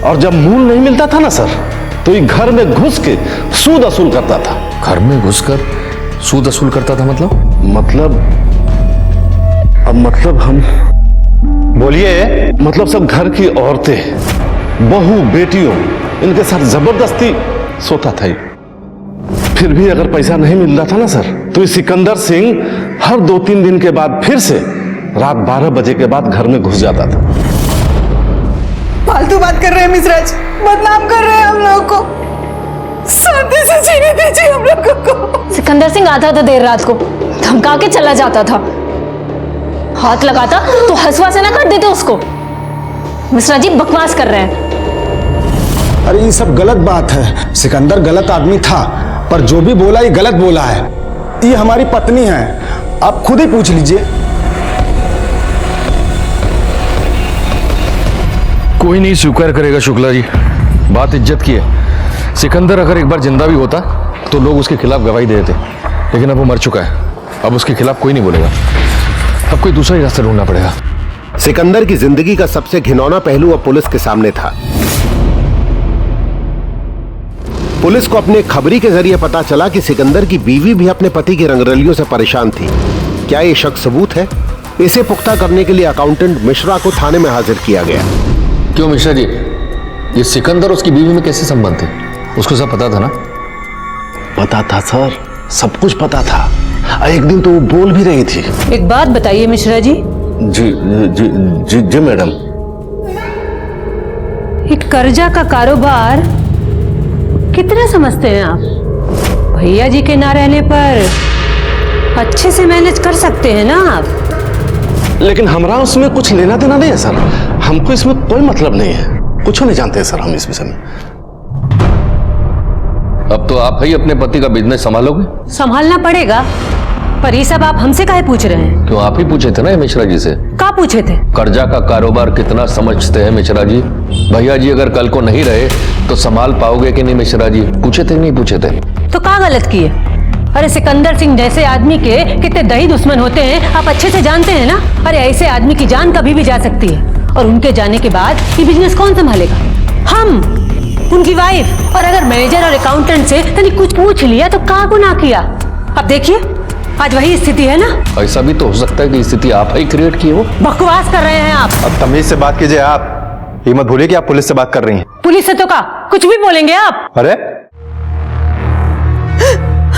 और जब मूल नहीं मिलता था ना सर, तो ये घर में घुस के सूद वसूल करता था। घर में घुसकर सूद वसूल करता था? मतलब हम बोलिए। मतलब सब घर की औरतें, बहू, बेटियों, इनके साथ जबरदस्ती सोता था। फिर भी अगर पैसा नहीं मिल रहा था ना सर, तो ये सिकंदर सिंह हर 2-3 दिन के बाद फिर से रात 12 बजे के बाद घर में घुस जाता था। फालतू बात कर रहे हैं मिश्रा जी, बदनाम कर रहे हैं हम लोगों को। शांति से जीने दीजिए हम लोगों को। सिकंदर सिंह आता था देर रात को, धमका के चला जाता था। हाथ लगाता तो हंसवा से ना कर देते उसको। मिश्रा जी बकवास कर रहे हैं। अरे ये सब गलत बात है। सिकंदर गलत आदमी था, पर जो भी बोला ये गलत बोला है। ये हमारी पत्नी है, आप खुद ही पूछ लीजिए। कोई नहीं स्वीकार करेगा शुक्ला जी, बात इज्जत की है। सिकंदर अगर एक बार जिंदा भी होता तो लोग उसके खिलाफ गवाही देते, लेकिन अब वो मर चुका है। अब उसके खिलाफ कोई नहीं बोलेगा। अब कोई दूसरा ही रास्ता ढूंढना पड़ेगा। सिकंदर की जिंदगी का सबसे घिनौना पहलू अब पुलिस के सामने था। पुलिस को अपने खबरी के जरिए पता चला कि सिकंदर की बीवी भी अपने पति की रंगरलियों से परेशान थी। क्या ये शक सबूत है? इसे पुख्ता करने के लिए अकाउंटेंट मिश्रा को थाने में हाजिर किया गया। क्यों मिश्रा जी, ये सिकंदर उसकी बीवी में कैसे संबंध थे? उसको सब पता था ना? पता था सर, सब कुछ पता था। एक दिन तो वो बोल भी रही थी। एक बात बताइए मिश्रा जी। जी मैडम। एक कर्जा का कारोबार कितना समझते हैं आप? भैया जी के ना रहने पर अच्छे से मैनेज कर सकते हैं ना आप। लेकिन हमरा उसमें कुछ लेना देना नहीं है सर, हमको इसमें कोई मतलब नहीं है, कुछ नहीं जानते हैं सर हम इस विषय में। अब तो आप ही अपने पति का बिजनेस संभालोगे? संभालना पड़ेगा, पर ये सब आप हमसे काहे पूछ रहे हैं? क्यों, आप ही पूछे थे ना ये मिश्रा जी से। क्या पूछे थे? कर्जा का कारोबार कितना समझते हैं मिश्रा जी? भैया जी अगर कल को नहीं रहे तो संभाल पाओगे कि नहीं मिश्रा जी? पूछे थे नहीं पूछे थे? तो क्या गलत किए? अरे सिकंदर सिंह जैसे आदमी के कितने दही दुश्मन होते हैं आप अच्छे से जानते हैं ना। अरे ऐसे आदमी की जान कभी भी जा सकती है, और उनके जाने के बाद ये बिजनेस कौन संभालेगा? हम, उनकी वाइफ। और अगर मैनेजर और अकाउंटेंट से तनी कुछ पूछ लिया तो क्या गुनाह किया? अब देखिए आज वही स्थिति है ना। ऐसा भी तो हो सकता है कि स्थिति आप ही क्रिएट की हो। बकवास कर रहे हैं आप। अब तमीज से बात कीजिए आप, ये मत भूलिए कि आप पुलिस से बात कर रही हैं। पुलिस से तो का कुछ भी बोलेंगे आप। अरे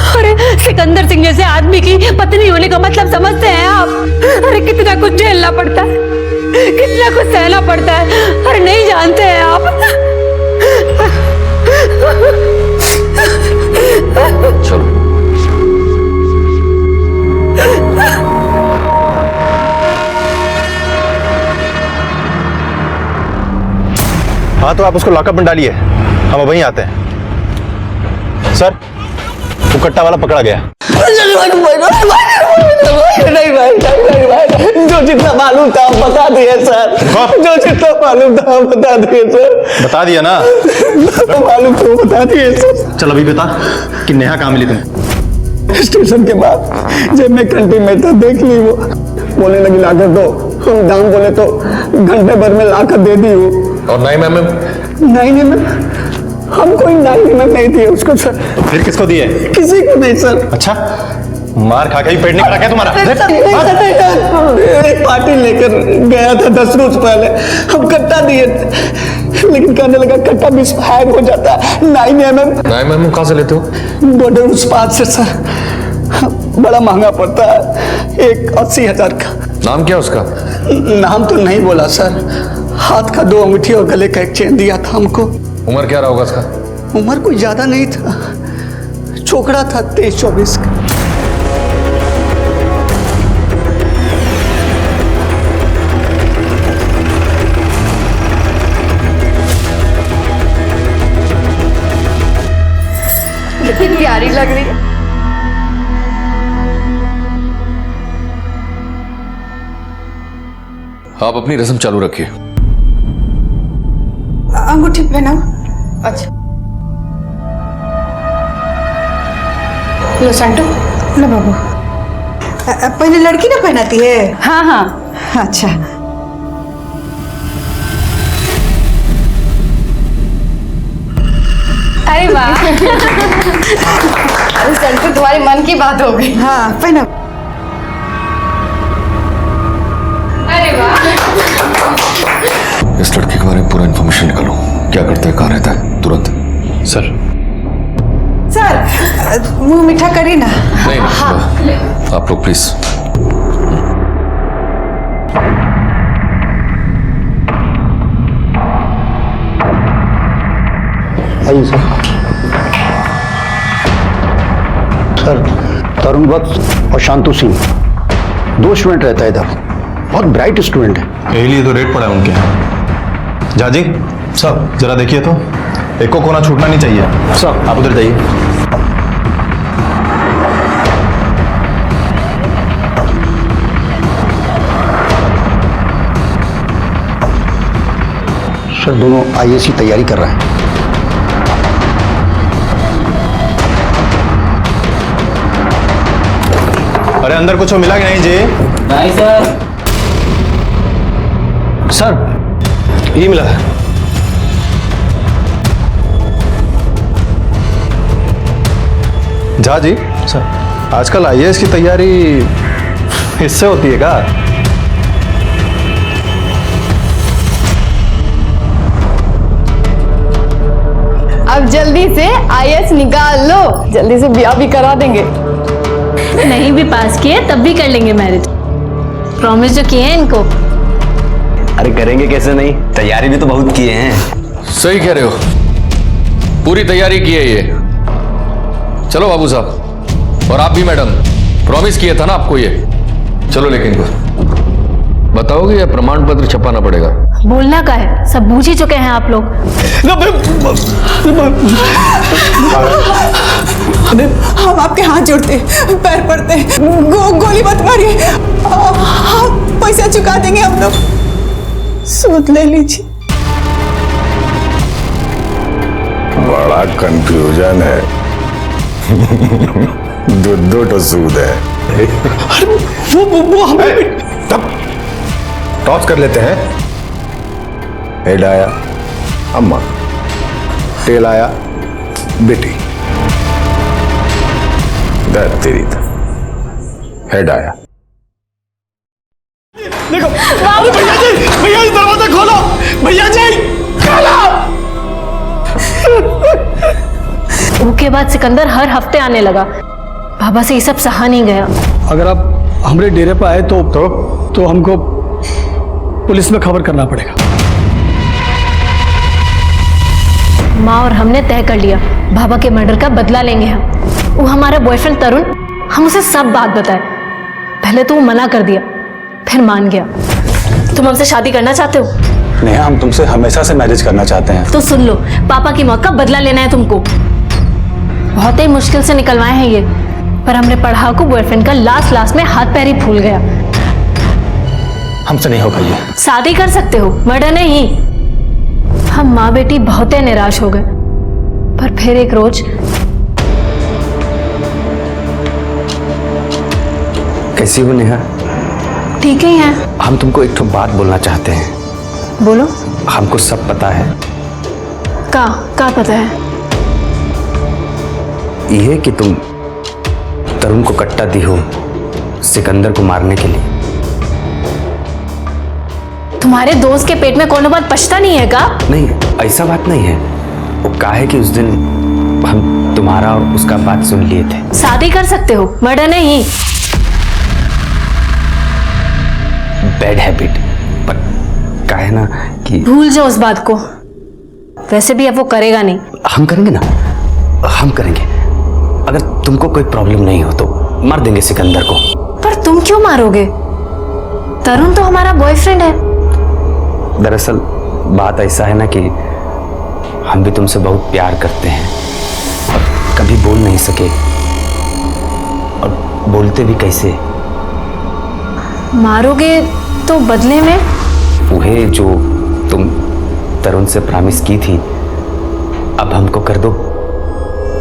अरे सिकंदर सिंह जैसे आदमी की पत्नी होने का मतलब समझते हैं आप? अरे कितना कुछ झेलना पड़ता है, कितना कुछ सहना पड़ता है, अरे नहीं जानते हैं आप। चलो हाँ, तो आप उसको लॉकअप में डालिए, हम वहीं आते हैं। सर, वो कट्टा वाला पकड़ा गया। नहीं भाई, जो जितना मालूम था हम बता दिए सर, जो जितना मालूम था हम बता दिए सर। बता दिया ना? तो मालूम तो बता दिए सर। चल अभी बता कि नेहा कहाँ मिली तुम्हें? स्टेशन के बाद जब मैं घंटे में था देख ली, वो बोलने लगी लाकर दो, हम दाम बोले तो घंटे भर में लाकर दे दी वो। और नहीं मैम? नहीं मैम, हम कोई नहीं दिए उसको सर। फिर किसको दिए? किसी को नहीं सर। अच्छा, मार खा के ही पेट नहीं कटा क्या तुम्हारा? एक पार्टी लेकर गया था 10 रोज पहले, हम कट्टा दिए थे, लेकिन कहने लगा कट्टा मिसफायर हो जाता है। नहीं मैम, कहाँ से लेते हो? बॉर्डर उस पास से सर, बड़ा महंगा पड़ता है, एक 80,000 का। नाम क्या उसका? नाम तो नहीं बोला सर, हाथ का 2 अंगूठी और गले का एक चेन दिया था हमको। उम्र क्या रहा होगा उसका? उम्र कोई ज्यादा नहीं था, छोकरा था 23-24 का। कितनी प्यारी लग रही है। आप अपनी रस्म चालू रखिए। अंगूठी पहनाओ। अच्छा लो संटू, लो बाबू। पहले लड़की ना पहनाती है? हाँ हाँ। अच्छा अरे वाह। अरे संटू तुम्हारे मन की बात हो गई। हाँ पहना। अरे वाह। इस लड़के के बारे में पूरा इन्फॉर्मेशन निकालो, क्या करता है, कहाँ रहता है, तुरंत। सर सर मुंह मीठा करिए ना। नहीं, आप लोग प्लीज। आइए सर। सर, तरुण वत्स और शांतु सिंह 2 स्टूडेंट रहता है इधर, बहुत ब्राइट स्टूडेंट है। यही लिए तो रेट पड़ा है उनके यहाँ। जाजी सब जरा देखिए तो, एक को कोना छूटना नहीं चाहिए। सब आप उधर जाइए। सर, दोनों आईएएस की तैयारी कर रहे हैं। अरे अंदर कुछ मिला कि नहीं जी? नहीं सर। सर ये मिला है। झा जी सर, आजकल आईएएस की तैयारी इससे होती है क्या? अब जल्दी से आईएएस निकाल लो, जल्दी से ब्याह भी करा देंगे। नहीं भी पास किए तब भी कर लेंगे मैरिज, प्रॉमिस जो किए हैं इनको। अरे करेंगे कैसे नहीं, तैयारी भी तो बहुत किए हैं। सही कह रहे हो, पूरी तैयारी की है ये। चलो बाबू साहब, और आप भी मैडम, प्रॉमिस किया था ना आपको ये। चलो लेकिन को बताओगे या प्रमाण पत्र छपाना पड़ेगा? बोलना का है, सब बूझ ही चुके हैं आप लोग। हम आपके हाथ जोड़ते हैं, पैर पड़ते हैं, गोली मत मारिए। पैसा चुका देंगे हम लोग, सूद ले लीजिए। बड़ा कंफ्यूजन है। दो तो सूद है। वो हमें तब टॉस कर लेते हैं। हेड आया अम्मा, टेल आया बेटी। दर्द तेरी था, हेड आया। देखो भैया जी दरवाजा खोलो, भैया जी खोलो। उसके बाद सिकंदर हर हफ्ते आने लगा। बाबा से ये सब सहा नहीं गया। अगर आप हमारे डेरे पर आए तो हमको पुलिस में खबर करना पड़ेगा। माँ और हमने तय कर लिया, बाबा के मर्डर का बदला लेंगे हम। वो हमारा बॉयफ्रेंड तरुण, हम उसे सब बात बताए। पहले तो वो मना कर दिया, फिर मान गया। तुम हमसे शादी करना चाहते हो? नेहा, हम तुमसे हमेशा से मैरिज करना चाहते हैं। तो सुन लो, पापा की मौत का बदला लेना है तुमको। बहुत ही मुश्किल से निकलवाए हैं ये, पर हमने पढ़ाकू बॉयफ्रेंड का लास्ट में हाथ पैर ही फूल गया। हमसे नहीं होगा ये। शादी कर सकते हो, मर्डर नहीं। हम माँ बेटी बहुत ही निराश हो गए, पर फिर एक रोज कैसी हो नेहा? ठीक ही है। हम तुमको एक बात बोलना चाहते हैं। बोलो। हमको सब पता है। का पता है? ये कि तुम तरुण को कट्टा दी हो सिकंदर को मारने के लिए। तुम्हारे दोस्त के पेट में कोनो बात पछता नहीं है का? नहीं, ऐसा बात नहीं है। वो कहा है कि उस दिन हम तुम्हारा और उसका बात सुन लिए थे। शादी कर सकते हो, मर्डर नहीं। बैड हैबिट, पर कहा है ना कि भूल जाओ उस बात को। वैसे भी अब वो करेगा नहीं। हम करेंगे ना, हम करेंगे। अगर तुमको कोई प्रॉब्लम नहीं हो तो मार देंगे सिकंदर को। पर तुम क्यों मारोगे? तरुण तो हमारा बॉयफ्रेंड है। दरअसल बात ऐसा है ना कि हम भी तुमसे बहुत प्यार करते हैं और कभी बोल नहीं सके, और बोलते भी कैसे। मारोगे तो बदले में? वही जो तुम तरुण से प्रॉमिस की थी, अब हमको कर दो।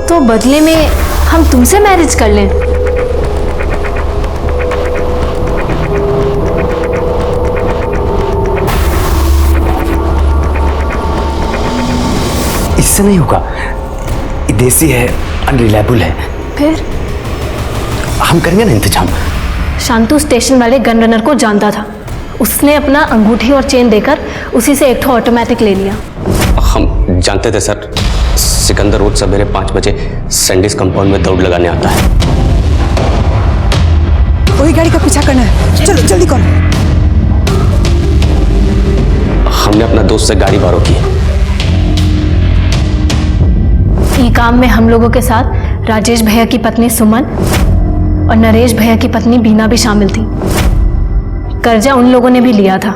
तो बदले में हम तुमसे मैरिज कर लें? इससे नहीं होगा, ये देसी है, अनरिलायबल है। फिर हम करेंगे ना इंतजाम। शांतु स्टेशन वाले गन रनर को जानता था। उसने अपना अंगूठी और चेन देकर उसी से एक ऑटोमेटिक ले लिया। हम जानते थे सर, सिकंदर रोज सवेरे 5 बजे सैंडिस कंपाउंड में दौड़ लगाने आता है। वही गाड़ी का पीछा करना है, चलो जल्दी करो। हमने अपना दोस्त से गाड़ी बारो की। ये काम में हम लोगों के साथ राजेश भैया की पत्नी सुमन और नरेश भैया की पत्नी बीना भी शामिल थी। कर्जा उन लोगों ने भी लिया था।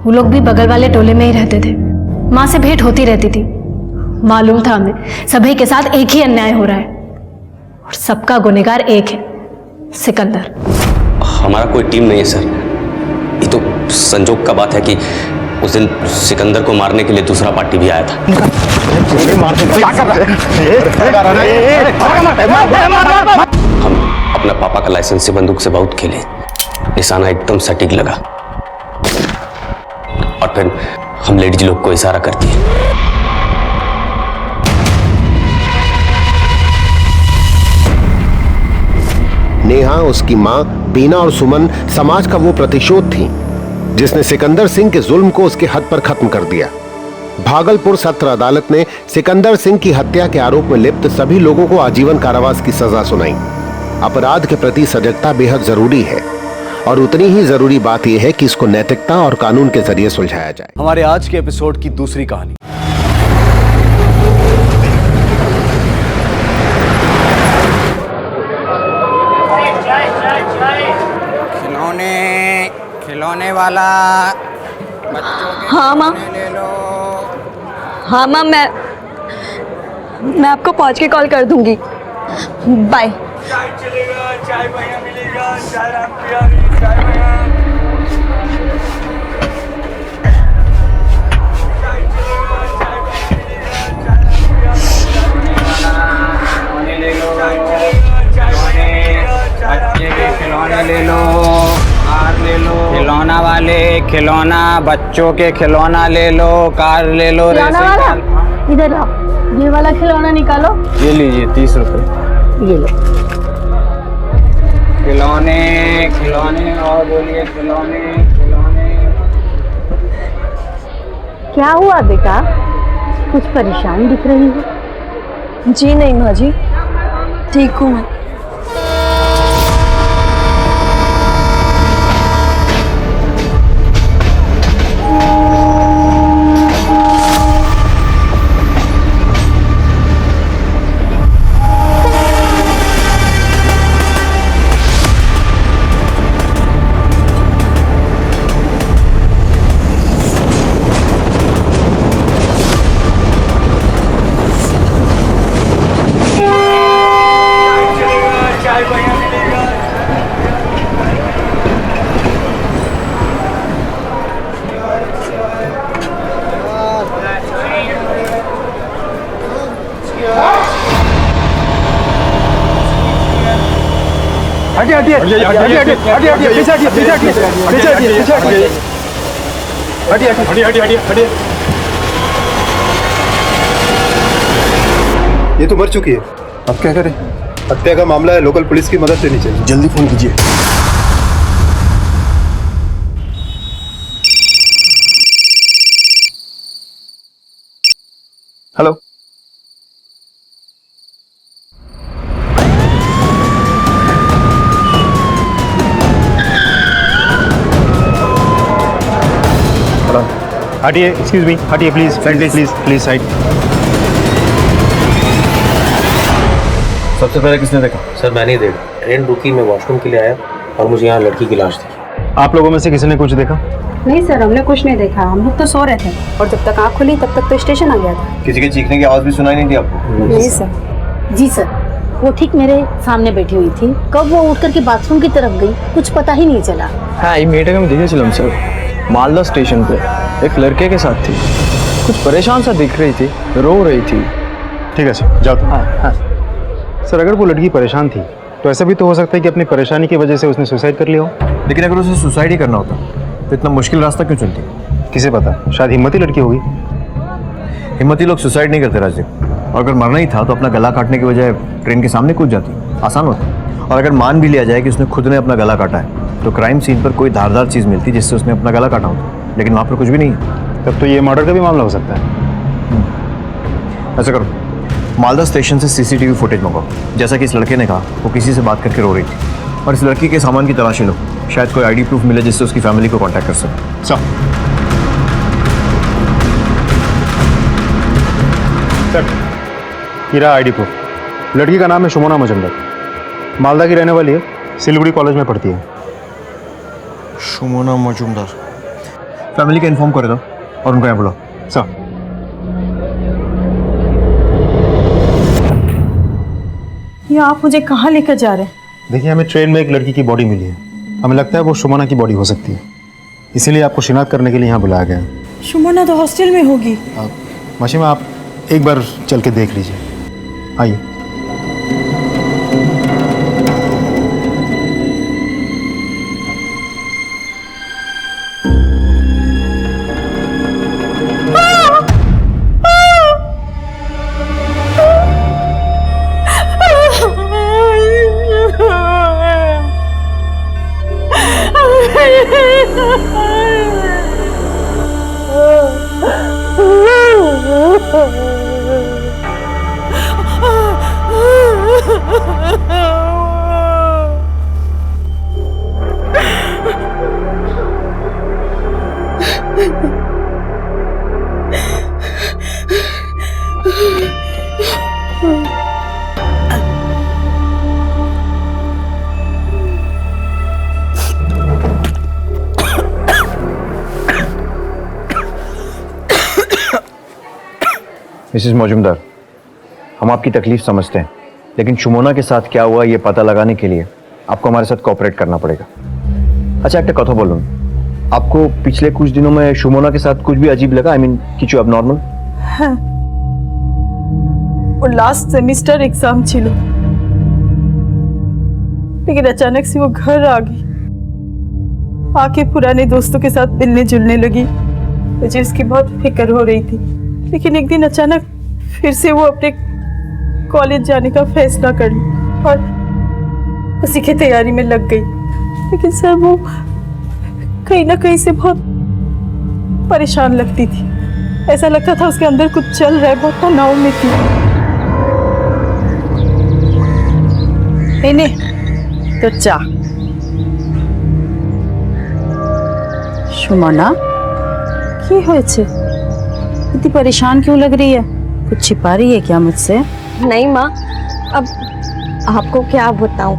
वो लोग भी बगल वाले टोले में ही रहते थे। माँ से भेंट होती रहती थी। मालूम था हमें सभी के साथ एक ही अन्याय हो रहा है और सबका गुनहगार एक है, सिकंदर। हमारा कोई टीम नहीं है सर। ये तो संजोग का बात है कि उस दिन सिकंदर को मारने के लिए दूसरा पार्टी भी आया था। हम अपना पापा का लाइसेंस से बंदूक से बहुत खेले, निशाना एकदम सटीक लगा, और फिर हम लेडीज लोग को इशारा कर दिए। नेहा, उसकी मां बीना और सुमन समाज का वो प्रतिशोध थी जिसने सिकंदर सिंह के जुल्म को उसके हद पर खत्म कर दिया। भागलपुर सत्र अदालत ने सिकंदर सिंह की हत्या के आरोप में लिप्त सभी लोगों को आजीवन कारावास की सजा सुनाई। अपराध के प्रति सजगता बेहद जरूरी है और उतनी ही जरूरी बात यह है कि इसको नैतिकता और कानून के जरिए सुलझाया जाए। हमारे आज के एपिसोड की दूसरी कहानी। वाला। हाँ माँ, हाँ माँ, मैं आपको पहुँच के कॉल कर दूंगी। बाय। चाय चलेगा, चाय भैया मिलेगा, चाय राम पियारी, चाय भैया। बच्चे के खिलौने ले लो, कार ले लो, खिलौना वाले खिलौना, बच्चों के खिलौना ले लो, कार ले लो। इधर आओ, ये वाला खिलौना निकालो। ये लीजिए 30 रुपए। ये लो। खिलौने खिलौने और बोलिए खिलौने खिलौने। क्या हुआ बेटा, कुछ परेशान दिख रही हो? जी नहीं माँ जी, ठीक हूँ मैं। ये तो मर चुकी है, अब क्या करें? हत्या का मामला है, लोकल पुलिस की मदद लेनी चाहिए। जल्दी फोन कीजिए। हेलो, हटिए, एक्सक्यूज मी, हटिए प्लीज, प्लीज प्लीज साइड। सबसे पहले किसने देखा? सर मैंने ही देखा। ट्रेन रुकी, मैं वॉशरूम के लिए आया और मुझे यहाँ लड़की की लाश दिखी। आप लोगों में से किसी ने कुछ देखा? नहीं सर, हमने कुछ नहीं देखा, हम लोग तो सो रहे थे और जब तक आँख खुली तब तक तो स्टेशन आ गया था। किसी के चीखने की आवाज भी सुनाई नहीं दी आपको? नहीं सर। जी सर, वो ठीक मेरे सामने बैठी हुई थी, कब वो उठ करके बाथरूम की तरफ गई कुछ पता ही नहीं चला। हाँ, ये मीटिंग में दिखे चलम सर, मालदा स्टेशन पे एक लड़के के साथ थी, कुछ परेशान सा दिख रही थी, रो रही थी। ठीक है सर, जाओ। हाँ। सर अगर वो लड़की परेशान थी तो ऐसा भी तो हो सकता है कि अपनी परेशानी की वजह से उसने सुसाइड कर लिया हो। लेकिन अगर उसे सुसाइड ही करना होता तो इतना मुश्किल रास्ता क्यों चुनती? किसे पता, शायद हिम्मती लड़की होगी। हिम्मती लोग सुसाइड नहीं करते राजदीप, और अगर मरना ही था तो अपना गला काटने की बजाय ट्रेन के सामने कूद जाती, आसान होता। और अगर मान भी लिया जाए कि उसने खुद ने अपना गला काटा है तो क्राइम सीन पर कोई धारदार चीज़ मिलती जिससे उसने अपना गला काटा होता, लेकिन वहाँ पर कुछ भी नहीं है। तब तो ये मर्डर का भी मामला हो सकता है। ऐसा करो, मालदा स्टेशन से सीसीटीवी फुटेज मंगाओ। जैसा कि इस लड़के ने कहा, वो किसी से बात करके रो रही थी, और इस लड़की के सामान की तलाशी लो, शायद कोई आईडी प्रूफ मिले जिससे उसकी फैमिली को कांटेक्ट कर सके। सर ये रहा आईडी प्रूफ। लड़की का नाम है शुमोना मजुमदार, मालदा की रहने वाली है, सिलीगुड़ी कॉलेज में पढ़ती है। शुमोना मजुमदार, फैमिली का इन्फॉर्म कर दो और उनको यहाँ बुलाओ। सर ये आप मुझे कहाँ लेकर जा रहे हैं? देखिए, हमें ट्रेन में एक लड़की की बॉडी मिली है, हमें लगता है वो शुमोना की बॉडी हो सकती है, इसीलिए आपको शिनाख्त करने के लिए यहाँ बुलाया गया है। शुमोना तो हॉस्टल में होगी। माशिमा, आप एक बार चल के देख लीजिए, आइए। मिसेस मौजूमदार, हम आपकी तकलीफ समझते हैं, लेकिन शुमोना के साथ क्या हुआ ये पता लगाने के लिए आपको हमारे साथ कोऑपरेट करना पड़ेगा। अच्छा एक कथा बोलूं, आपको पिछले कुछ दिनों में शुमोना के साथ कुछ भी अजीब लगा? आई मीन किछु एबनॉर्मल? हाँ, वो लास्ट सेमेस्टर एग्जाम छिलो, लेकिन अचानक से वो घर आ गई, आके पुराने दोस्तों के साथ मिलने जुलने लगी। मुझे उसकी बहुत फिक्र हो रही थी, लेकिन एक दिन अचानक फिर से वो अपने कॉलेज जाने का फैसला कर लिया और उसी की तैयारी में लग गई। लेकिन सर वो कहीं ना कहीं से बहुत परेशान लगती थी, ऐसा लगता था उसके अंदर कुछ चल रहा है, बहुत तनाव में थी। इन्हें तो चाह सुमना की होएছে? इतनी परेशान क्यों लग रही है? कुछ छिपा रही है क्या मुझसे? नहीं माँ, अब आपको क्या बताऊं,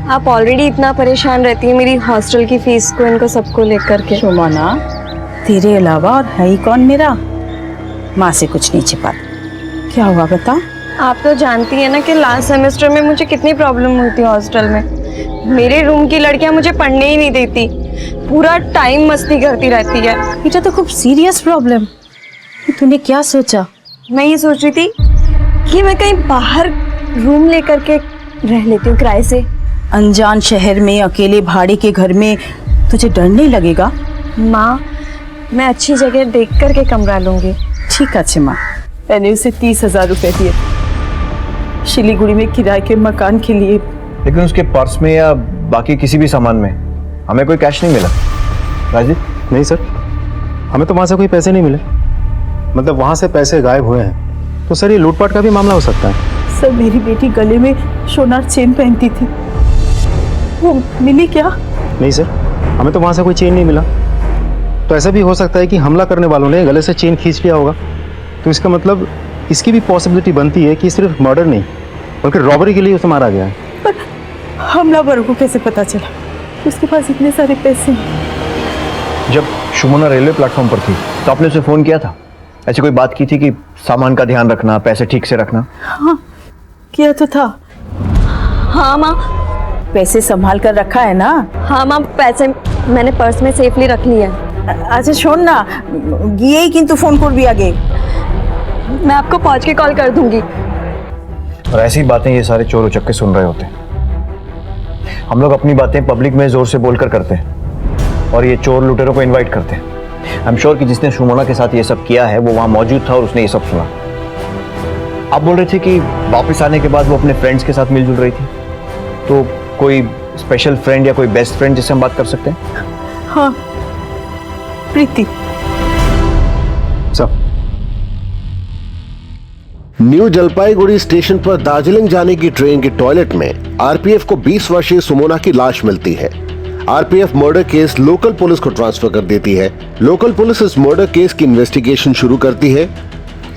आप ऑलरेडी इतना परेशान रहती है मेरी हॉस्टल की फीस को, इनको सबको लेकर के। सुमना, तेरे अलावा और है ही कौन मेरा? माँ से कुछ नहीं छिपा। क्या हुआ बता? आप तो जानती है ना कि लास्ट सेमेस्टर में मुझे कितनी प्रॉब्लम हुई थी हॉस्टल में। मेरे रूम की लड़कियां मुझे पढ़ने ही नहीं देती, पूरा टाइम मस्ती करती रहती है। बेटा तो खूब सीरियस प्रॉब्लम। तूने क्या सोचा? मैं ये सोच रही थी कि मैं कहीं बाहर रूम लेकर के रह लेती हूँ किराए से। अनजान शहर में अकेले भाड़े के घर में तुझे डर नहीं लगेगा? माँ, मैं अच्छी जगह देख कर के कमरा लूंगी। ठीक है माँ। मैंने उसे 30,000 रुपए दिए शिलीगुड़ी में किराए के मकान के लिए। लेकिन उसके पर्स में या बाकी किसी भी सामान में हमें कोई कैश नहीं मिला। राजीव? नहीं सर, हमें तो वहाँ से कोई पैसे नहीं मिले। मतलब वहाँ से पैसे गायब हुए हैं, तो सर ये लूटपाट का भी मामला हो सकता है। सर मेरी बेटी गले में सोनार चेन पहनती थी, वो मिली क्या? नहीं सर, हमें तो वहाँ से कोई चेन नहीं मिला। तो ऐसा भी हो सकता है कि हमला करने वालों ने गले से चेन खींच लिया होगा। तो इसका मतलब इसकी भी पॉसिबिलिटी बनती है कि सिर्फ मर्डर नहीं बल्कि रॉबरी के लिए उसे मारा गया है। पर हमलावर को कैसे पता चला उसके पास इतने सारे पैसे? जब शुमोना रेलवे प्लेटफॉर्म पर थी तो आपने उसे फोन किया था? ऐसी कोई बात की थी कि सामान का ध्यान रखना, पैसे ठीक से रखना? हाँ किया तो था। हाँ माँ। पैसे संभाल कर रखा है ना? हाँ माँ, पैसे मैंने पर्स में सेफली रख लिया है। अच्छा शोन ना, गए किंतु फोन कर भी आगे। मैं आपको पहुंच के कॉल कर दूंगी। और ऐसी बातें ये सारे चोर उचक्के सुन रहे होते हैं। हम लोग अपनी बातें पब्लिक में जोर से बोलकर करते हैं और ये चोर लुटेरों को इनवाइट करते हैं। आई एम श्योर कि जिसने शुमोना के साथ ये सब किया है वो वहां मौजूद था और उसने ये सब सुना। आप बोल रहे थे कि वापस आने के बाद वो अपने फ्रेंड्स के साथ मिलजुल रही थी, तो कोई स्पेशल फ्रेंड या कोई बेस्ट फ्रेंड जिससे हम बात कर सकते हैं? हाँ, प्रीति। सब न्यू जलपाईगुड़ी स्टेशन पर दार्जिलिंग जाने की ट्रेन के टॉयलेट में आरपीएफ को 20 वर्षीय सुमोना की लाश मिलती है। RPF murder case local police को ट्रांसफर कर देती है। लोकल पुलिस इस मर्डर केस की इन्वेस्टिगेशन शुरू करती है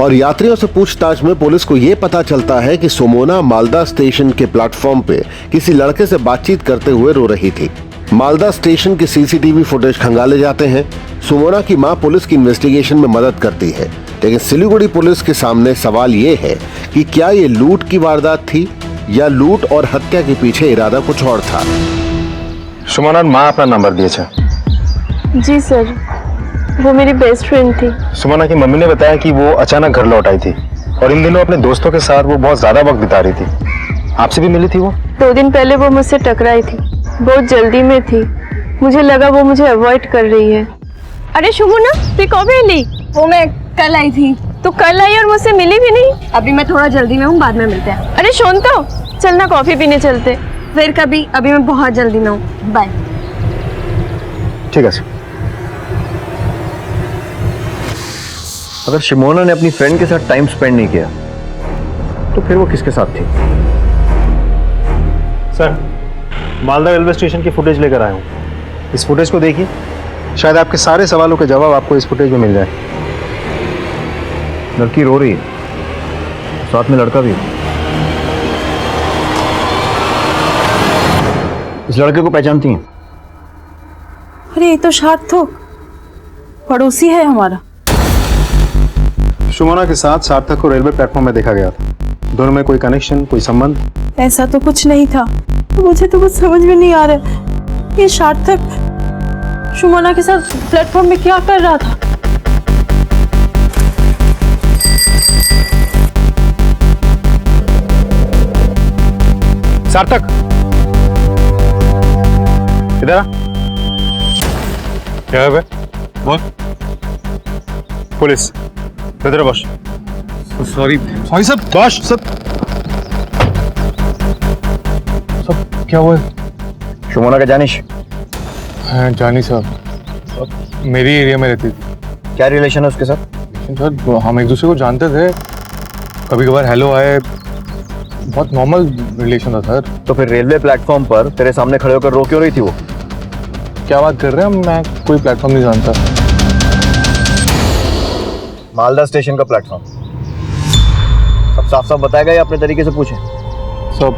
और यात्रियों से पूछताछ में पुलिस को यह पता चलता है कि सुमोना मालदा स्टेशन के प्लेटफॉर्म पे किसी लड़के से बातचीत करते हुए रो रही थी। मालदा स्टेशन के सीसीटीवी फुटेज खंगाले जाते हैं। सुमोना की मां पुलिस की इन्वेस्टिगेशन में मदद करती है, लेकिन सिलीगुड़ी पुलिस के सामने सवाल ये है कि क्या ये लूट की वारदात थी या लूट और हत्या के पीछे इरादा कुछ और था। सुमोनार माँ अपना नंबर दिए थे। जी सर, वो मेरी बेस्ट फ्रेंड थी। सुमोना की मम्मी ने बताया कि वो अचानक घर लौट आई थी और इन दिनों अपने दोस्तों के साथ वो बहुत ज्यादा वक्त बिता रही थी। आपसे भी मिली थी वो? 2 दिन पहले वो मुझसे टकराई थी, बहुत जल्दी में थी, मुझे लगा वो मुझे अवॉइड कर रही है। अरे शुमोना, तू कब मिली? वो मैं कल आई थी। तो कल आई और मुझसे मिली भी नहीं? अभी मैं थोड़ा जल्दी में हूँ, बाद में मिलते हैं। अरे सुन तो, चलना कॉफी पीने चलते फिर कभी, अभी मैं बहुत जल्दी में हूँ, बाय। ठीक है। अगर शिमोना ने अपनी फ्रेंड के साथ टाइम स्पेंड नहीं किया तो फिर वो किसके साथ थी? सर, मालदा रेलवे स्टेशन की फुटेज लेकर आया हूँ। इस फुटेज को देखिए, शायद आपके सारे सवालों के जवाब आपको इस फुटेज में मिल जाए। लड़की रो रही है, साथ में लड़का भी। इस लड़के को पहचानती हैं? अरे ये तो सार्थक पड़ोसी है हमारा। सुमना के साथ सार्थक को रेलवे प्लेटफॉर्म में देखा गया था। दोनों में कोई कनेक्शन, कोई संबंध? ऐसा तो कुछ नहीं था। मुझे तो कुछ समझ में नहीं आ रहा ये सार्थक सुमना के साथ प्लेटफॉर्म में क्या कर रहा था। सार्थक इधर आ। क्या है बे? बोल। पुलिस इधर बस। सॉरी सब बस सब क्या हुआ है? सुमना का जानिश? हाँ जानी साहब, मेरी एरिया में रहती थी। क्या रिलेशन है उसके साथ? सर हम एक दूसरे को जानते थे, कभी कभार हेलो आए, बहुत नॉर्मल रिलेशन था सर। तो फिर रेलवे प्लेटफॉर्म पर तेरे सामने खड़े होकर रो क्यों रही थी वो? क्या बात कर रहे हैं, मैं कोई प्लेटफॉर्म नहीं जानता। मालदा स्टेशन का प्लेटफॉर्म। सब साफ साफ बताया गया, अपने तरीके से पूछे। सब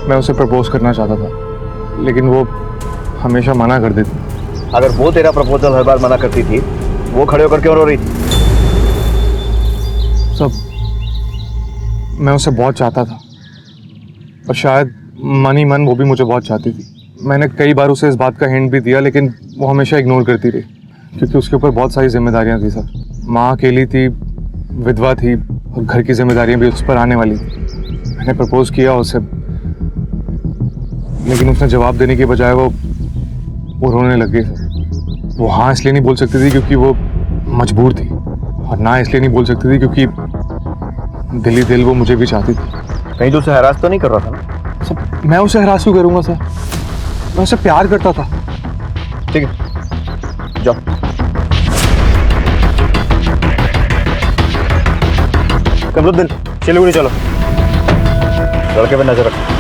मैं उसे प्रपोज करना चाहता था, लेकिन वो हमेशा मना कर देती। अगर वो तेरा प्रपोजल हर बार मना करती थी, वो खड़े होकर क्यों रो रही थी? सब मैं उसे बहुत चाहता था, और शायद मन ही मन वो भी मुझे बहुत चाहती थी। मैंने कई बार उसे इस बात का हिंट भी दिया, लेकिन वो हमेशा इग्नोर करती रही, क्योंकि उसके ऊपर बहुत सारी जिम्मेदारियां थी सर। माँ अकेली थी, विधवा थी, और घर की जिम्मेदारियां भी उस पर आने वाली थी। मैंने प्रपोज किया उसे, लेकिन उसने जवाब देने के बजाय वो रोने लग गई सर। वो हाँ इसलिए नहीं बोल सकती थी क्योंकि वो मजबूर थी, और ना इसलिए नहीं बोल सकती थी क्योंकि दिली दिल वो मुझे भी चाहती थी। कहीं तो उसे हरास तो नहीं कर रहा था ना? सर मैं उसे हरास क्यों करूंगा सर, मैं उसे प्यार करता था। ठीक है जाओ। कमरुद्दीन सिलीगुड़ी चलो, लड़के पे नजर रखो।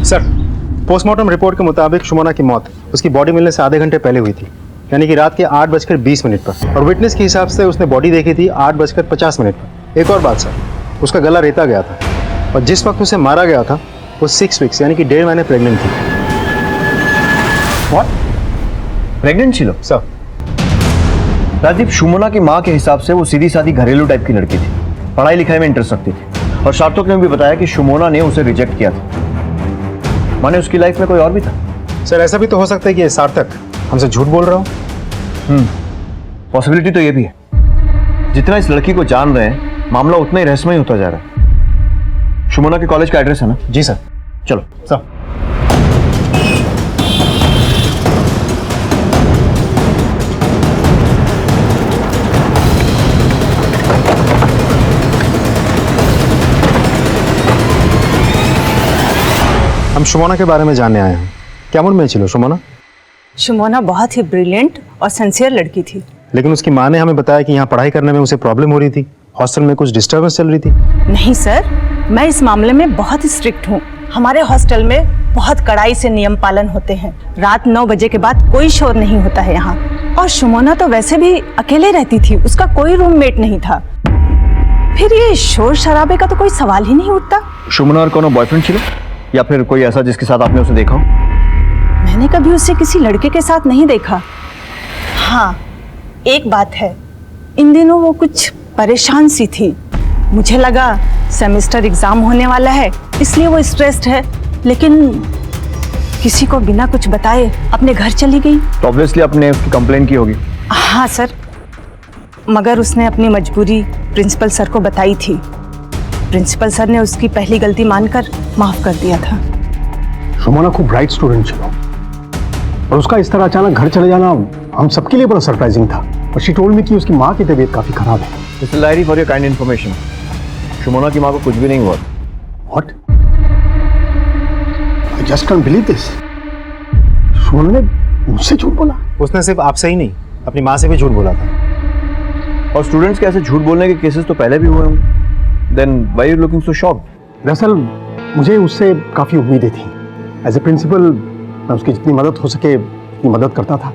सर, पोस्टमार्टम रिपोर्ट के मुताबिक सुमना की मौत उसकी बॉडी मिलने से आधे घंटे पहले हुई थी, यानी कि रात के 8:20 पर। और विटनेस के हिसाब से उसने बॉडी देखी थी 8:50 पर। एक और बात सर, उसका गला रेता गया था, और जिस वक्त उसे मारा गया था वो 6 वीक्स यानी कि 1.5 महीने प्रेग्नेंट थी। व्हाट? प्रेग्नेंट थी लो सर? राजीव, सुमना की माँ के हिसाब से वो सीधी सादी घरेलू टाइप की लड़की थी, पढ़ाई लिखाई में इंटरेस्ट रखती थी, और सार्थक ने भी बताया कि सुमना ने उसे रिजेक्ट किया था। माने उसकी लाइफ में कोई और भी था? सर ऐसा भी तो हो सकता है कि सार्थक हमसे झूठ बोल रहा हो। पॉसिबिलिटी तो ये भी है। जितना इस लड़की को जान रहे हैं, मामला उतना ही रहस्यमय होता जा रहा है। सुमना के कॉलेज का एड्रेस है ना? जी सर। चलो सर। हम सुमना के बारे में जानने आए हैं। क्या मन में चिलो सुमना? सुमना बहुत ही ब्रिलियंट और सिंसियर लड़की थी, लेकिन उसकी माँ ने हमें बताया कि यहाँ पढ़ाई करने में उसे प्रॉब्लम हो रही थी, हॉस्टल में कुछ डिस्टर्बेंस चल रही थी। नहीं सर, मैं इस मामले में बहुत स्ट्रिक्ट हूँ। हमारे हॉस्टल में बहुत कड़ाई से नियम पालन होते हैं। रात 9 बजे के बाद कोई शोर नहीं होता है यहाँ। और सुमना तो वैसे भी अकेले रहती थी, उसका कोई रूममेट नहीं था। फिर ये शोर शराबे का तो कोई सवाल ही नहीं उठता। सुमना और कोनो बॉयफ्रेंड छिलो, या फिर कोई ऐसा जिसके साथ आपने उसे देखा हो? मैंने कभी उसे किसी लड़के के साथ नहीं देखा। हाँ, एक बात है, इन दिनों वो कुछ परेशान सी थी। मुझे लगा सेमेस्टर एग्जाम होने वाला है, इसलिए वो स्ट्रेस्ड है, लेकिन किसी को बिना कुछ बताए अपने घर चली गई। तो ऑब्वियसली आपने उसकी कंप्लेन की होगी। हाँ सर, मगर उसने अपनी मजबूरी प्रिंसिपल सर को बताई थी। प्रिंसिपल सर ने उसकी पहली गलती मानकर माफ कर दिया था। सुमना खूब ब्राइट स्टूडेंट चलो, और उसका इस तरह अचानक घर चले जाना हम सबके लिए बड़ा सरप्राइजिंग था। और शी टोल्ड मी कि उसकी माँ की तबीयत काफी खराब है। Mister Lahiri, for your kind information, Sumana की माँ को कुछ भी नहीं हुआ। What? I just can't believe this. Sumana ने मुझसे झूठ बोला? उसने सिर्फ आपसे ही नहीं, अपनी माँ से भी झूठ बोला था। और स्टूडेंट्स के ऐसे झूठ बोलने के केसेस तो पहले भी हुए होंगे। Then why are you looking so shocked? दरअसल मुझे उससे काफ़ी उम्मीदें थी। एज ए प्रिंसिपल मैं उसकी जितनी मदद हो सके उतनी मदद करता था।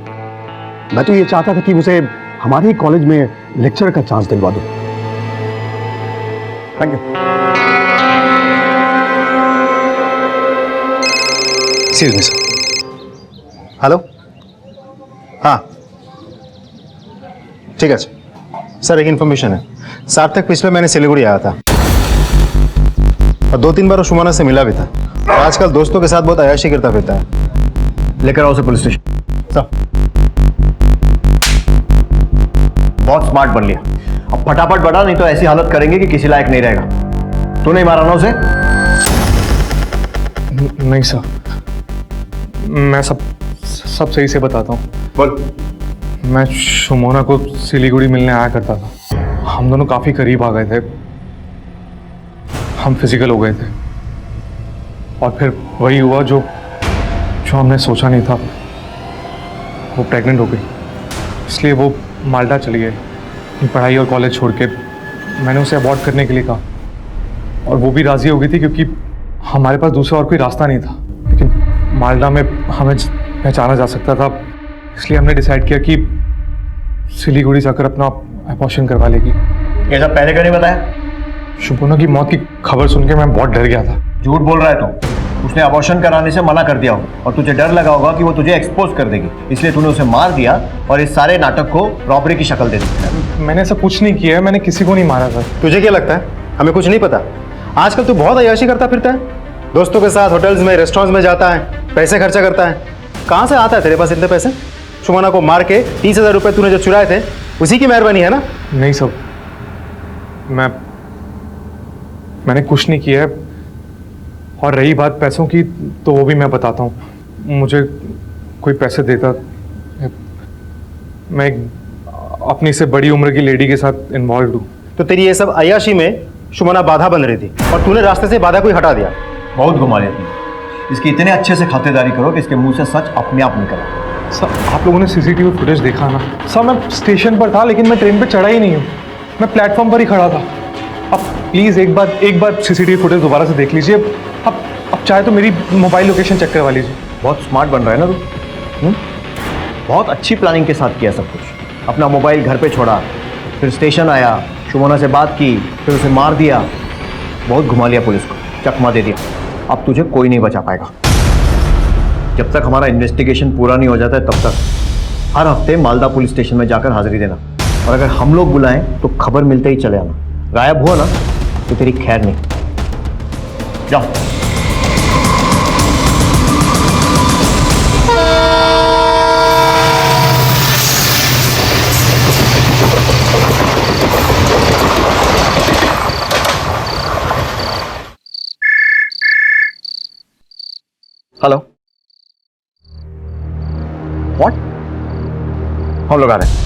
मैं तो ये चाहता था कि उसे हमारे ही कॉलेज में लेक्चर का चांस दिलवा दूं। Thank you. Excuse me sir. Hello. हाँ, ठीक है सर, एक इन्फॉर्मेशन है। सार्थक पिछले महीने सिलीगुड़ी आया था और 2-3 बार वो सुमना से मिला भी था। और आजकल दोस्तों के साथ बहुत अयाशी करता फिरता है। लेकर आओ उसे पुलिस स्टेशन। सर बहुत स्मार्ट बन लिया, अब फटाफट बढ़ा, नहीं तो ऐसी हालत करेंगे कि किसी लायक नहीं रहेगा। तू नहीं मारा ना उसे? नहीं सर, मैं सब सही से बताता हूँ। बोल। मैं सुमोना को सिलीगुड़ी मिलने आया करता था। हम दोनों काफ़ी करीब आ गए थे, हम फिजिकल हो गए थे और फिर वही हुआ जो हमने सोचा नहीं था। वो प्रेग्नेंट हो गई, इसलिए वो माल्टा चली गई अपनी पढ़ाई और कॉलेज छोड़ के। मैंने उसे अबॉर्ट करने के लिए कहा और वो भी राज़ी हो गई थी, क्योंकि हमारे पास दूसरा और कोई रास्ता नहीं था। लेकिन माल्टा में हमें पहचाना जा सकता था, इसलिए हमने डिसाइड किया कि सिलीगुड़ी जाकर अपना अबॉर्शन करवा लेगी। ये सब पहले क्यों नहीं बताया? शुभना की मौत की खबर सुन के मैं बहुत डर गया था। झूठ बोल रहा है तो। उसने अबॉर्शन कराने से मना कर दिया होगा और तुझे डर लगा होगा कि वो तुझे एक्सपोज कर देगी, इसलिए तूने उसे मार दिया और इस सारे नाटक को रॉबरी की शक्ल दे दी। मैंने ऐसा कुछ नहीं किया है, मैंने किसी को नहीं मारा था। तुझे क्या लगता है हमें कुछ नहीं पता? आजकल तू बहुत अयाशी करता फिरता है, दोस्तों के साथ होटल्स में, रेस्टोरेंट्स में जाता है, पैसे खर्चा करता है। कहाँ से आता है तेरे पास इतने पैसे? सुमना को मार के 30,000 रुपये तूने जो चुराए थे उसी की मेहरबानी है ना? नहीं सब, मैंने कुछ नहीं किया है। और रही बात पैसों की, तो वो भी मैं बताता हूँ। मुझे कोई पैसे देता, मैं अपनी से बड़ी उम्र की लेडी के साथ इन्वॉल्व हूँ। तो तेरी ये सब अयाशी में सुमना बाधा बन रही थी और तूने रास्ते से बाधा कोई हटा दिया। बहुत घुमा लिया तुमने। इसकी इतने अच्छे से खातिरदारी करो कि इसके मुंह से सच अपने आप निकले। सर, आप लोगों ने सीसीटीवी फुटेज देखा ना? सर, मैं स्टेशन पर था, लेकिन मैं ट्रेन पे चढ़ा ही नहीं हूँ, मैं प्लेटफॉर्म पर ही खड़ा था। अब प्लीज़ एक बार सीसीटीवी फुटेज दोबारा से देख लीजिए। अब चाहे तो मेरी मोबाइल लोकेशन चेक करवा लीजिए। बहुत स्मार्ट बन रहा है ना तू। बहुत अच्छी प्लानिंग के साथ किया सब कुछ। अपना मोबाइल घर पे छोड़ा, फिर स्टेशन आया, सुमना से बात की, फिर उसे मार दिया। बहुत घुमा लिया पुलिस को, चकमा दे दिया। अब तुझे कोई नहीं बचा पाएगा। जब तक हमारा इन्वेस्टिगेशन पूरा नहीं हो जाता है, तब तक हर हफ्ते मालदा पुलिस स्टेशन में जाकर हाजिरी देना, और अगर हम लोग बुलाएं तो खबर मिलते ही चले आना। गायब हुआ ना तो तेरी खैर नहीं। जाओ। Hello, what? हम लोग आ रहे हैं।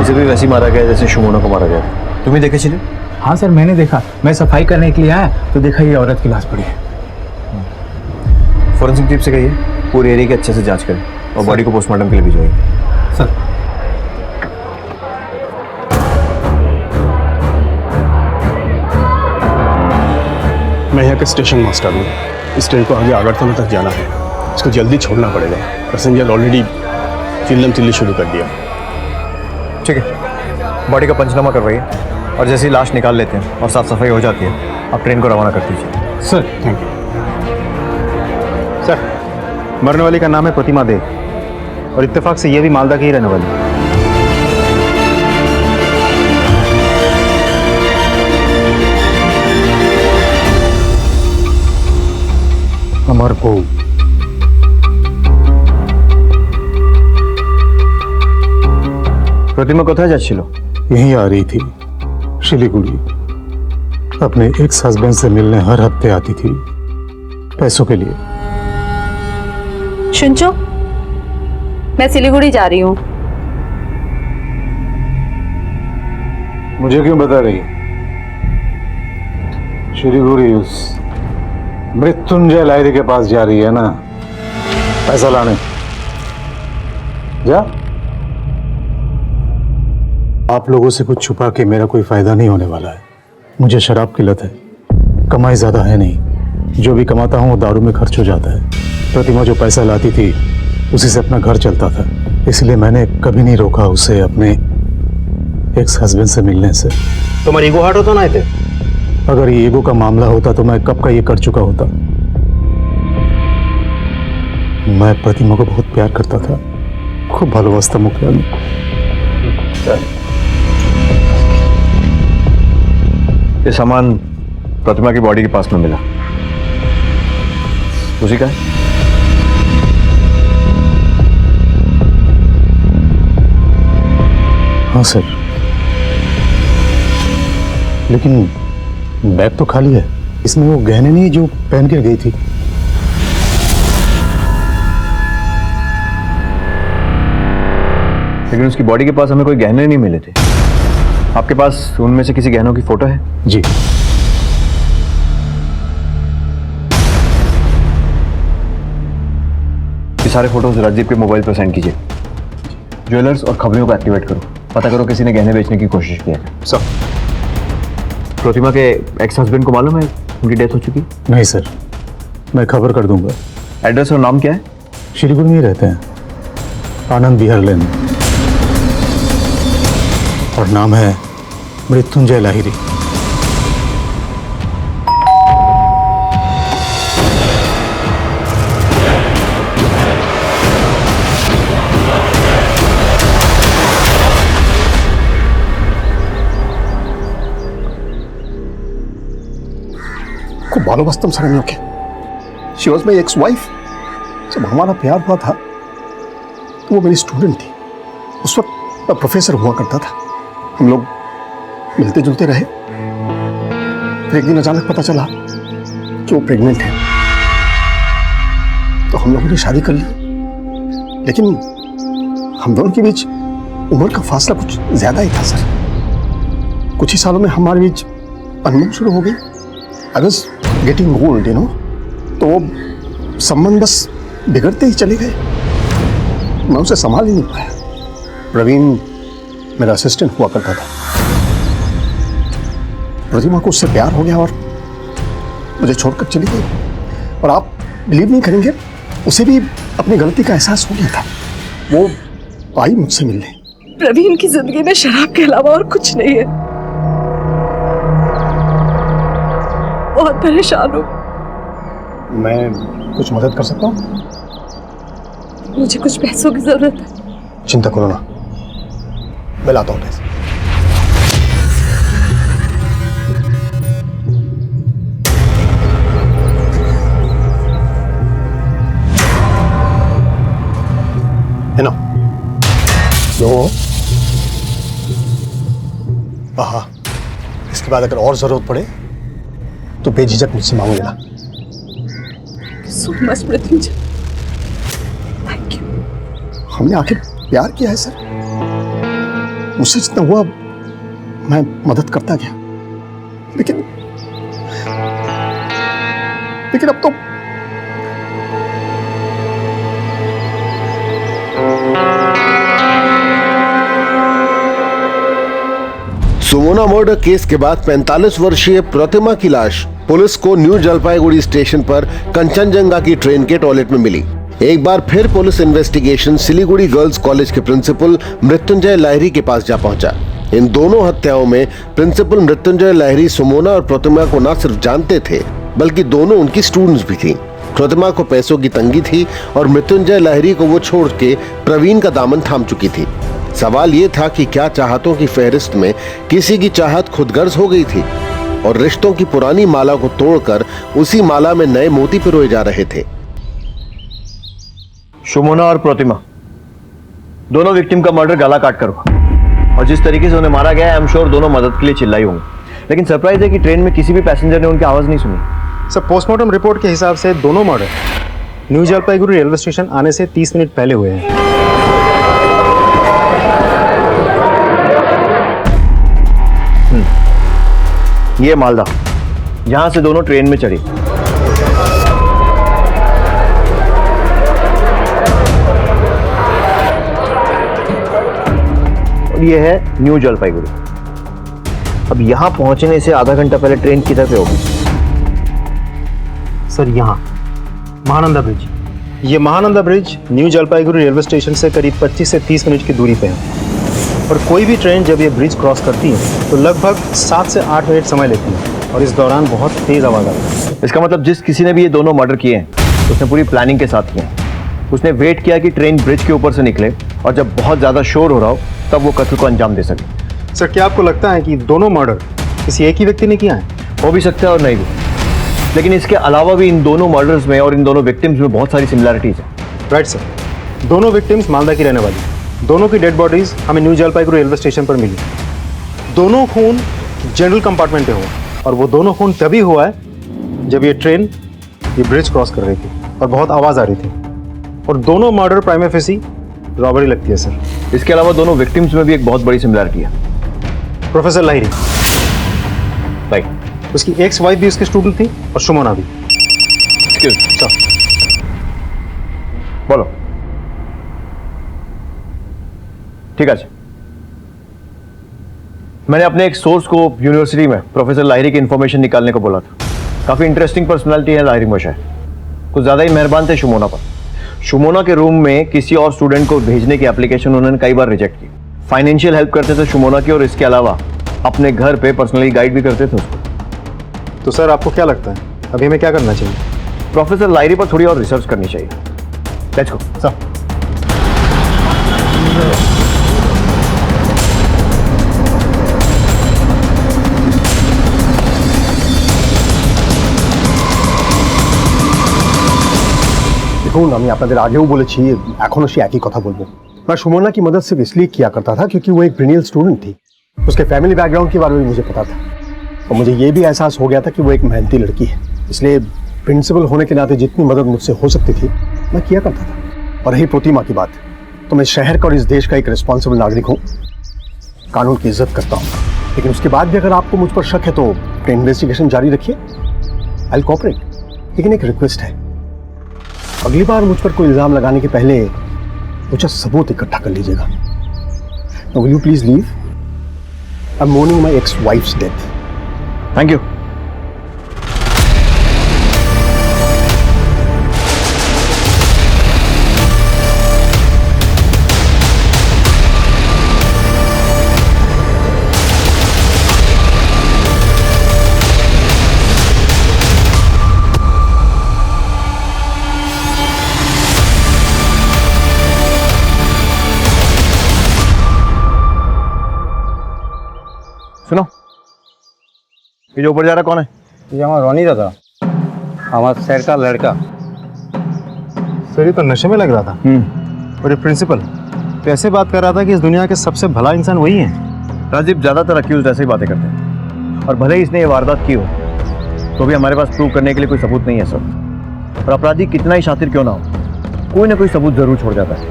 इसे भी वैसे ही मारा गया जैसे सुमना को मारा गया। तुम्हें देखे चले? हाँ सर, मैंने देखा। मैं सफाई करने के लिए आया तो देखा ये औरत की लाश पड़ी है। फॉरेंसिक टीम से कहिए पूरे एरिया की अच्छे से जांच करें और बॉडी को पोस्टमार्टम के लिए भिजवाइए। सर, मैं यहाँ का स्टेशन मास्टर हूँ। इस ट्रेन को आगे आगरतला तक जाना है, इसको जल्दी छोड़ना पड़ेगा। पैसेंजर ऑलरेडी चिल्लम चिल्ली शुरू कर दिया। ठीक है, बॉडी का पंचनामा करवाइए और जैसे ही लाश निकाल लेते हैं और साफ सफाई हो जाती है, आप ट्रेन को रवाना कर दीजिए। Sir, thank you. सर, मरने वाली का नाम है प्रतिमा देव और इत्तेफाक से ये भी मालदा की ही रहने वाली है। अमर को प्रतिमा কোথায় যাচ্ছিল? यहीं आ रही थी, सिलीगुड़ी। अपने एक्स हस्बैंड से मिलने हर हफ्ते आती थी, पैसों के लिए। शुंचो, मैं सिलीगुड़ी जा रही हूँ। मुझे क्यों बता रही? सिलीगुड़ी उस मृत्युंजय लाहिरी के पास जा रही है ना, पैसा लाने। जा। आप लोगों से कुछ छुपा के मेरा कोई फायदा नहीं होने वाला है। मुझे शराब की लत है, कमाई ज्यादा है नहीं, जो भी कमाता हूँ वो दारू में खर्च हो जाता है। प्रतिमा जो पैसा लाती थी उसी से अपना घर चलता था, इसलिए मैंने कभी नहीं रोका उसे अपने एक्स हस्बैंड से मिलने से। তোমার ইগো হার্ট হতো না এতে? अगर ये ईगो का मामला होता तो मैं कब का ये कर चुका होता। मैं प्रतिमा को बहुत प्यार करता था, खूब भालोबासता मुखिया में। ये सामान प्रतिमा की बॉडी के पास में मिला, उसी का है? हाँ सर, लेकिन बैग तो खाली है, इसमें वो गहने नहीं जो पहन कर गई थी। लेकिन उसकी बॉडी के पास हमें कोई गहने नहीं मिले थे। आपके पास उनमें से किसी गहनों की फोटो है? जी। ये सारे फोटोज राजदीप के मोबाइल पर सेंड कीजिए। ज्वेलर्स और खबरों को एक्टिवेट करो, पता करो किसी ने गहने बेचने की कोशिश की है। सर, प्रतिमा के एक्स हस्बैंड को मालूम है उनकी डेथ हो चुकी? नहीं सर, मैं खबर कर दूंगा। एड्रेस और नाम क्या है? शिलीगुड़ी में रहते हैं, आनंद विहार लेन, और नाम है मृत्युंजय लाहिरी। खूब भालोबासता सर के। She was my ex wife. जब हमारा प्यार हुआ था तो वो मेरी स्टूडेंट थी। उस वक्त मैं प्रोफेसर हुआ करता था। हम लोग मिलते जुलते रहे। फिर एक दिन अचानक पता चला कि वो प्रेग्नेंट है, तो हम लोगों ने शादी कर ली। लेकिन हम दोनों के बीच उम्र का फासला कुछ ज्यादा ही था सर। कुछ ही सालों में हमारे बीच अनबन शुरू हो गई। I was getting old, you know. तो वो संबंध बस बिगड़ते ही चले गए। मैं उसे संभाल ही नहीं पाया। प्रवीण मेरा असिस्टेंट हुआ करता था। प्रतिमा को उससे प्यार हो गया और मुझे छोड़कर चली गई। और आप बिलीव नहीं करेंगे, उसे भी अपनी गलती का एहसास हो गया था। वो आई मुझसे मिलने। प्रवीण की जिंदगी में शराब के अलावा और कुछ नहीं है। बहुत परेशान हूँ। मैं कुछ मदद कर सकता हूँ? मुझे कुछ पैसों की जरूरत है। चिंता करो ना, मैं लाता हूँ पैसे। है ना? लो। हाँ, इसके बाद अगर और जरूरत पड़े तो बेझिझक मुझसे मांग लेना। So much, Mrityunjay. Thank you. हमने आखिर प्यार किया है सर। मुझसे जितना हुआ मैं मदद करता गया, लेकिन अब तो सुमोना मर्डर केस के बाद 45 वर्षीय प्रतिमा की लाश पुलिस को न्यू जलपाईगुड़ी स्टेशन पर कंचनजंगा की ट्रेन के टॉयलेट में मिली। एक बार फिर police investigation Siliguri girls college के प्रिंसिपल मृत्युंजय लाहिरी के पास जा पहुंचा। इन दोनों हत्याओं में प्रिंसिपल मृत्युंजय लाहिरी सुमोना और प्रतिमा को न सिर्फ जानते थे, बल्कि दोनों उनकी स्टूडेंट्स भी थी। प्रतिमा को पैसों की तंगी थी और मृत्युंजय लाहिरी को वो छोड़ के प्रवीण का दामन थाम चुकी थी। सवाल ये था कि क्या चाहतों की फहरिस्त में किसी की चाहत खुदगर्ज हो गई थी और रिश्तों की पुरानी माला को तोड़कर उसी माला में नए मोती पिरोए जा रहे थे। सुमोना और प्रतिमा दोनों विक्टिम का मर्डर गला काट कर हुआ और जिस तरीके से उन्हें मारा गया है, आई एम श्योर दोनों मदद के लिए चिल्लाई होंगे। लेकिन सरप्राइज है कि ट्रेन में किसी भी पैसेंजर ने उनकी आवाज नहीं सुनी। सर, पोस्टमार्टम रिपोर्ट के हिसाब से दोनों murder new Jalpaiguri railway station आने से 30 मिनट पहले हुए हैं। ये मालदा, जहां से दोनों ट्रेन में चढ़ी। और ये है न्यू जलपाईगुड़ी। अब यहां पहुंचने से आधा घंटा पहले ट्रेन किधर पे होगी? सर, यहाँ महानंदा ब्रिज। ये Mahananda bridge new Jalpaiguri railway station से करीब 25 से 30 मिनट की दूरी पे है। और कोई भी ट्रेन जब ये ब्रिज क्रॉस करती है तो लगभग 7 से 8 मिनट समय लेती है। और इस दौरान बहुत तेज आवाज आई। इसका मतलब जिस किसी ने भी ये दोनों मर्डर किए हैं उसने पूरी प्लानिंग के साथ किए हैं। उसने वेट किया कि ट्रेन ब्रिज के ऊपर से निकले और जब बहुत ज्यादा शोर हो रहा हो तब वो कत्ल को अंजाम दे सके। सर, क्या आपको लगता है कि दोनों मर्डर किसी एक ही व्यक्ति ने किया है? हो भी सकता है और नहीं भी, लेकिन इसके अलावा भी इन दोनों मर्डर्स में और इन दोनों विक्टिम्स में बहुत सारी सिमिलैरिटीज हैं। राइट सर, दोनों विक्टिम्स मालदा की रहने वाली। दोनों की डेड बॉडीज हमें न्यू जलपाईगुड़ी रेलवे स्टेशन पर मिली। दोनों खून जनरल कंपार्टमेंट में हुआ और वो दोनों खून तभी हुआ है जब ये ट्रेन ये ब्रिज क्रॉस कर रही थी और बहुत आवाज आ रही थी। और दोनों मर्डर प्राइमा फेसी रॉबरी लगती है सर। इसके अलावा दोनों विक्टिम्स में भी एक बहुत बड़ी सिमिलैरिटी है। प्रोफेसर लाहिरी, राइट, उसकी एक्स वाइफ भी उसके स्टूडेंट थी और सुमोना भी। बोलो। ठीक है, मैंने अपने एक सोर्स को यूनिवर्सिटी में प्रोफेसर लाहिरी की इंफॉर्मेशन निकालने को बोला था। काफी इंटरेस्टिंग पर्सनालिटी है लाहिरी मोशा, कुछ ज्यादा ही मेहरबान थे शुमोना पर। शुमोना के रूम में किसी और स्टूडेंट को भेजने की एप्लीकेशन उन्होंने कई बार रिजेक्ट की। फाइनेंशियल हेल्प करते थे शुमोना की और इसके अलावा अपने घर पे पर्सनली गाइड भी करते थे उसको। तो सर, आपको क्या लगता है अभी हमें क्या करना चाहिए? प्रोफेसर लाहिरी पर थोड़ी और रिसर्च करनी चाहिए। Let's go sir. দেখুন, আমি আপনাদের আগেও বলেছি, এখনো সে একই কথা বলবো। मैं सुमोना की मदद सिर्फ इसलिए किया करता था क्योंकि वो एक ब्रिलियंट स्टूडेंट थी। उसके फैमिली बैकग्राउंड के बारे में मुझे पता था और मुझे ये भी एहसास हो गया था कि वो एक मेहनती लड़की है। इसलिए प्रिंसिपल होने के नाते जितनी मदद मुझसे हो सकती थी मैं किया करता था। और रही प्रतिमा की बात, तो मैं शहर का और इस देश का एक रिस्पॉन्सिबल नागरिक हूँ, कानून की इज्जत करता हूँ। लेकिन उसके बाद भी अगर आपको मुझ पर शक है तो इन्वेस्टिगेशन जारी रखिए, आई विल कोऑपरेट। लेकिन एक रिक्वेस्ट है, अगली बार मुझ पर कोई इल्जाम लगाने के पहले उचित सबूत इकट्ठा कर लीजिएगा। Now will you please leave? I'm mourning my ex-wife's death. Thank you. सुनो, ये जो ऊपर जा रहा कौन है? ये हमारा रोनी दादा, हमारा शहर का लड़का। सर, ये तो नशे में लग रहा था। और ये प्रिंसिपल तो ऐसे बात कर रहा था कि इस दुनिया के सबसे भला इंसान वही है। राजीव, ज्यादातर अक्यूज ऐसे ही बातें करते हैं और भले ही इसने ये वारदात की हो तो भी हमारे पास प्रूव करने के लिए कोई सबूत नहीं है सर। और अपराधी कितना ही शातिर क्यों ना हो, कोई ना कोई सबूत जरूर छोड़ जाता है।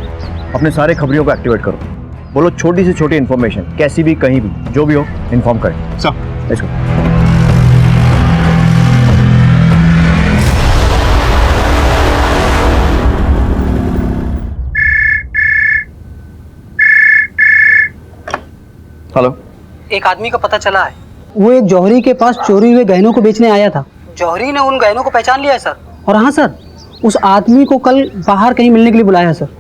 अपने सारे खबरियों को एक्टिवेट करो, बोलो छोटी से छोटी इन्फॉर्मेशन कैसी भी कहीं भी जो भी हो इन्फॉर्म करें। Sir, let's go. हेलो, एक आदमी का पता चला है, वो एक जौहरी के पास चोरी हुए गहनों को बेचने आया था। जौहरी ने उन गहनों को पहचान लिया है सर। और हाँ सर, उस आदमी को कल बाहर कहीं मिलने के लिए बुलाया है सर।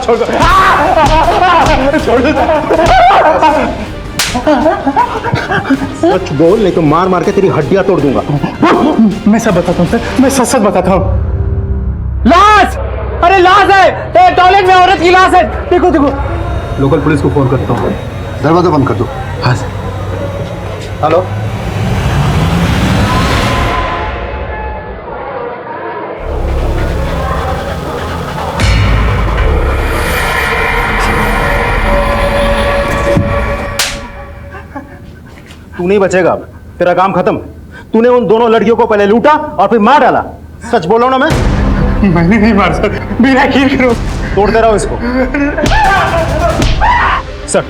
छोड़ दो, छोड़ दो। सच बोल, नहीं तो मार मार के तेरी हड्डियां तोड़ दूंगा। मैं सब बताता हूँ सर, मैं सच सच बताता हूँ। लाश! अरे लाश है, टॉयलेट में औरत की लाश है। देखो देखो। लोकल पुलिस को फोन करता हूँ, दरवाजा बंद कर दो। हाँ सर। हेलो, तू नहीं बचेगा, अब तेरा काम खत्म। तूने उन दोनों लड़कियों को पहले लूटा और फिर मार डाला। सच बोलो ना? मैंने नहीं मार सर, मेरा यकीन करो। तोड़ दे रहा हूं इसको। सर,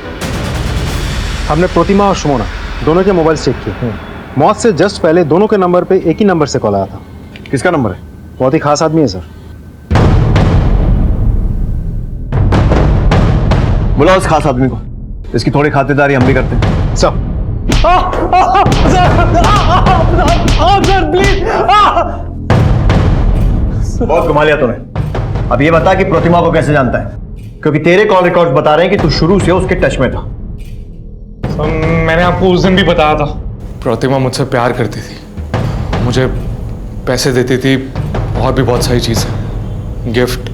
हमने प्रतिमा और सुमोना दोनों के मोबाइल चेक किए। मौत से जस्ट पहले दोनों के नंबर पे एक ही नंबर से कॉल आया था। किसका नंबर है? बहुत ही खास आदमी है सर। बुलाओ उस खास आदमी को, इसकी थोड़ी खातिरदारी हम भी करते हैं। Sir please. बहुत घुमा लिया तूने। अब ये बता कि प्रतिमा को कैसे जानता है, क्योंकि तेरे कॉल रिकॉर्ड बता रहे हैं कि तू शुरू से उसके टच में था। मैंने आपको उस दिन भी बताया था, प्रतिमा मुझसे प्यार करती थी, मुझे पैसे देती थी और भी बहुत सारी चीज़ें, गिफ्ट।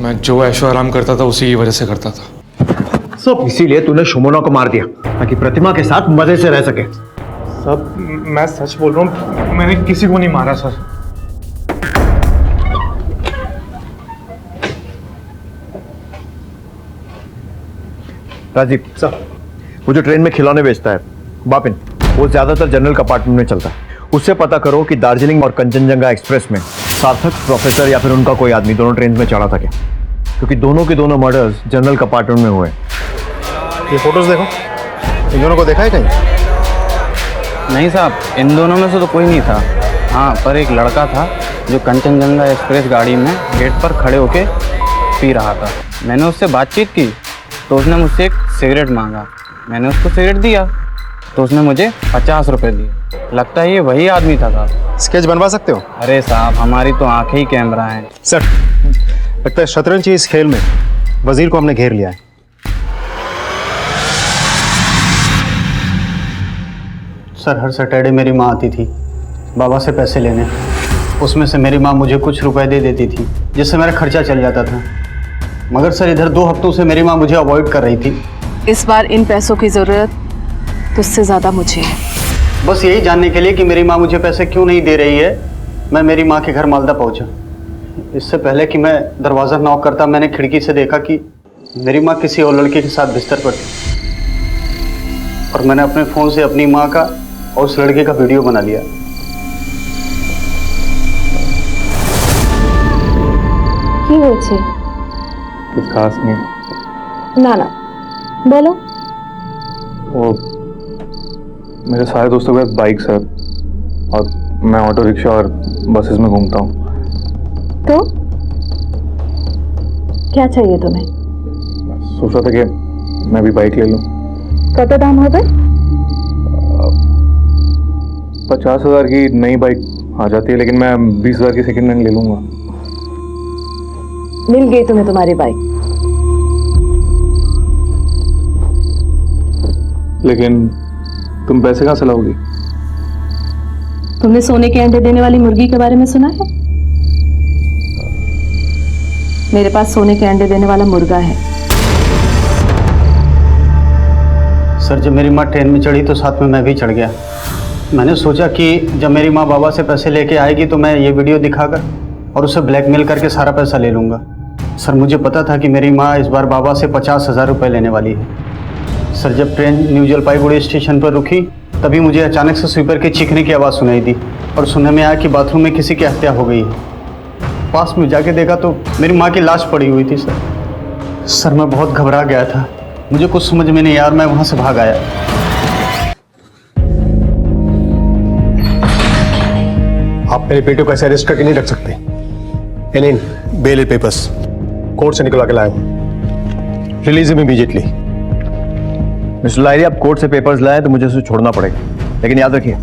मैं जो ऐशो आराम करता था उसी की वजह से करता था। सब इसीलिए तूने शुमोना को मार दिया ताकि प्रतिमा के साथ मजे से रह सके। सब मैं सच बोल रहा हूँ, मैंने किसी को नहीं मारा सर। राजीव सर, वो जो ट्रेन में खिलौने बेचता है बापिन, वो ज्यादातर जनरल कंपार्टमेंट में चलता है। उससे पता करो कि दार्जिलिंग और कंचनजंगा एक्सप्रेस में सार्थक, प्रोफेसर या फिर उनका कोई आदमी दोनों ट्रेन में चढ़ा था क्या, क्योंकि दोनों के दोनों मर्डर्स जनरल कंपार्टमेंट में हुए। ये फोटोज देखो, इन दोनों को देखा है कहीं? नहीं साहब, इन दोनों में से तो कोई नहीं था। हाँ, पर एक लड़का था जो कंचनजंगा एक्सप्रेस गाड़ी में गेट पर खड़े होके पी रहा था। मैंने उससे बातचीत की तो उसने मुझसे एक सिगरेट मांगा। मैंने उसको सिगरेट दिया तो उसने मुझे 50 रुपये दिए। लगता है ये वही आदमी था साहब। स्केच बनवा सकते हो? अरे साहब, हमारी तो आंखें ही कैमरा हैं। सर, लगता है शतरंज की इस खेल में वजीर को हमने घेर लिया है। सर, हर सैटरडे मेरी माँ आती थी बाबा से पैसे लेने। उसमें से मेरी माँ मुझे कुछ रुपए दे देती थी जिससे मेरा खर्चा चल जाता था। मगर सर, इधर 2 हफ्तों से मेरी माँ मुझे अवॉइड कर रही थी। इस बार इन पैसों की ज़रूरत तुझसे ज़्यादा मुझे है। बस यही जानने के लिए कि मेरी माँ मुझे पैसे क्यों नहीं दे रही है, मैं मेरी माँ के घर मालदा पहुँचा। इससे पहले कि मैं दरवाज़ा नॉक करता, मैंने खिड़की से देखा कि मेरी माँ किसी और लड़के के साथ बिस्तर पर थी। और मैंने अपने फ़ोन से अपनी माँ का और उस लड़के का वीडियो बना लिया। কি হয়েছে? कुछ खास नहीं। না না, বলো। वो मेरे सारे दोस्तों के पास बाइक है और मैं ऑटो रिक्शा और बसेस में घूमता हूँ। तो क्या चाहिए तुम्हें? सोच रहा था कि मैं भी बाइक ले लूँ। कत दाम होगा? 50,000 की नई बाइक आ जाती है, लेकिन मैं 20,000 की सेकंड हैंड ले लूँगा। मिल गई तुम्हें तुम्हारी बाइक। लेकिन तुम पैसे कहाँ से लाओगी? तुमने सोने के अंडे देने वाली मुर्गी के बारे में सुना है? मेरे पास सोने के अंडे देने वाला मुर्गा है। सर, जब मेरी माँ ट्रेन में चढ़ी तो साथ में मैं भी चढ़ गया। मैंने सोचा कि जब मेरी माँ बाबा से पैसे लेके आएगी तो मैं ये वीडियो दिखाकर और उसे ब्लैकमेल करके सारा पैसा ले लूँगा। सर, मुझे पता था कि मेरी माँ इस बार बाबा से 50,000 रुपये लेने वाली है। सर, जब ट्रेन न्यू जलपाईगुड़ी स्टेशन पर रुकी तभी मुझे अचानक से स्वीपर के चीखने की आवाज़ सुनाई दी और सुनने में आया कि बाथरूम में किसी की हत्या हो गई है। पास में जाके देखा तो मेरी माँ की लाश पड़ी हुई थी। सर, मैं बहुत घबरा गया था। मुझे कुछ समझ में नहीं आया और मैं वहाँ से भाग आया। आप मेरे बेटे को ऐसे अरेस्ट करके नहीं रख सकते। एनिन, बेल पेपर्स कोर्ट से निकलवा के लाया हूँ। Release him immediately. Mister Lahiri, आप कोर्ट से पेपर्स लाए तो मुझे उसे छोड़ना पड़ेगा, लेकिन याद रखिए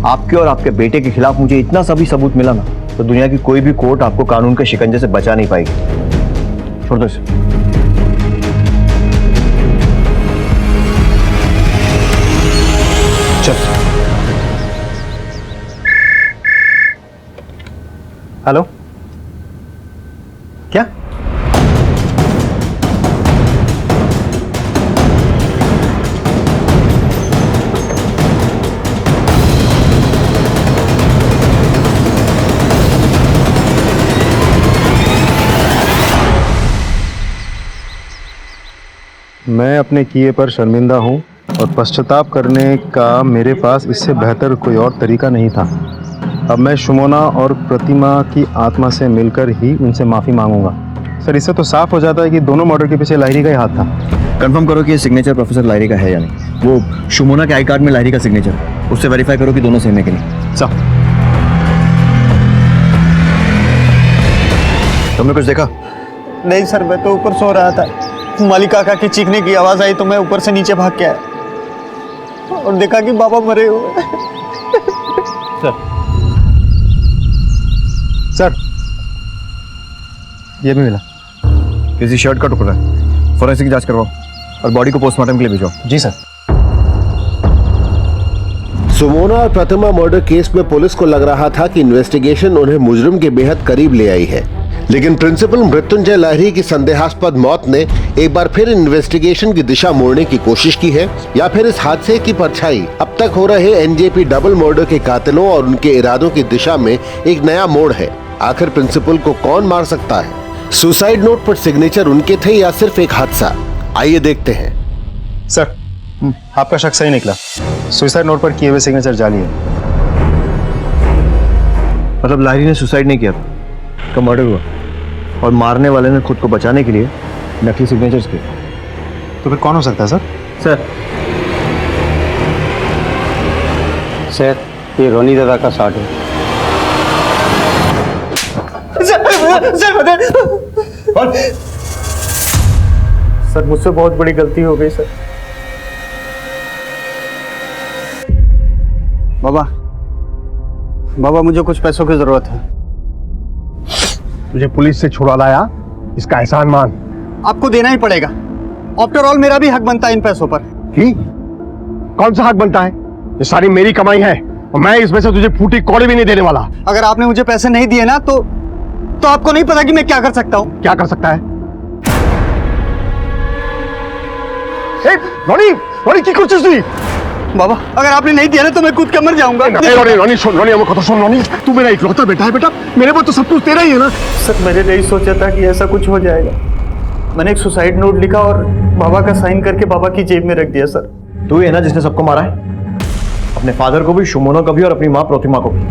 आपके और आपके बेटे के खिलाफ मुझे इतना सा भी सबूत मिला ना तो दुनिया की कोई भी कोर्ट आपको कानून के शिकंजे से बचा नहीं पाएगी। छोड़ दो इसे। चल। हेलो, क्या? मैं अपने किए पर शर्मिंदा हूँ और पश्चाताप करने का मेरे पास इससे बेहतर कोई और तरीका नहीं था। अब मैं शुमोना और प्रतिमा की आत्मा से मिलकर ही उनसे माफ़ी मांगूंगा। सर, इससे तो साफ हो जाता है कि दोनों मर्डर के पीछे लाहिरी का ही हाथ था। कंफर्म करो कि ये सिग्नेचर प्रोफेसर लाहिरी का है या नहीं। वो शुमोना के आई कार्ड में लाहिरी का सिग्नेचर, उससे वेरीफाई करो कि दोनों सेम है कि नहीं। साहब, तुमने कुछ देखा? नहीं सर, मैं तो ऊपर सो रहा था। मालिक काका की चीखने की आवाज आई तो मैं ऊपर से नीचे भाग के आया और देखा कि बाबा मरे हुए। सर, ये भी मिला। किसी शर्ट का टुकड़ा है। फोरेंसिक जांच करवाओ और बॉडी को पोस्टमार्टम के लिए भेजो। जी सर। सुमोना और प्रतिमा मर्डर केस में पुलिस को लग रहा था कि इन्वेस्टिगेशन उन्हें मुजरिम के बेहद करीब ले आई है, लेकिन प्रिंसिपल मृत्युंजय लाहिड़ी की संदेहास्पद मौत ने एक बार फिर इन्वेस्टिगेशन की दिशा मोड़ने की कोशिश की है, या फिर इस हादसे की परछाई अब तक हो रहे एनजेपी डबल मर्डर के कातिलों और उनके इरादों की दिशा में एक नया मोड़ है। आखिर प्रिंसिपल को कौन मार सकता है? सुसाइड नोट पर सिग्नेचर उनके थे या सिर्फ एक हादसा? आइए देखते हैं। सर, आपका शक सही निकला। सुसाइड नोट पर किए हुए सिग्नेचर जाली है। मतलब लाहिड़ी ने सुसाइड नहीं किया था, उसका मर्डर हुआ और मारने वाले ने खुद को बचाने के लिए नकली सिग्नेचर्स किए। तो फिर कौन हो सकता है सर? सर, ये रोनी दादा का शॉट है। सर, मुझसे बहुत बड़ी गलती हो गई सर। बाबा मुझे कुछ पैसों की जरूरत है। तुझे पुलिस से छुड़ा लाया, इसका एहसान मान। आपको देना ही पड़ेगा। आफ्टर ऑल मेरा भी हक बनता है इन पैसों पर। ही? कौन सा हक बनता है? ये सारी मेरी कमाई है और मैं इसमें से तुझे फूटी कौड़ी भी नहीं देने वाला। अगर आपने मुझे पैसे नहीं दिए ना तो आपको नहीं पता कि मैं क्या कर सकता हूँ। क्या कर सकता है? रोनी की कुछ चीज बाबा, अगर आपने नहीं दिया ना तो मैं कूद कर मर जाऊंगा। रोनी सुन, रोनी तू मेरा इकलौता बेटा है बेटा, मेरे पास तो सब कुछ तेरा ही है ना। सर, मैंने नहीं सोचा था कि ऐसा कुछ हो जाएगा। मैंने एक सुसाइड नोट लिखा और बाबा का साइन करके बाबा की जेब में रख दिया सर। तू ही है ना जिसने सबको मारा है? अपने फादर को भी, शुमोना को भी और अपनी माँ प्रतिमा को भी।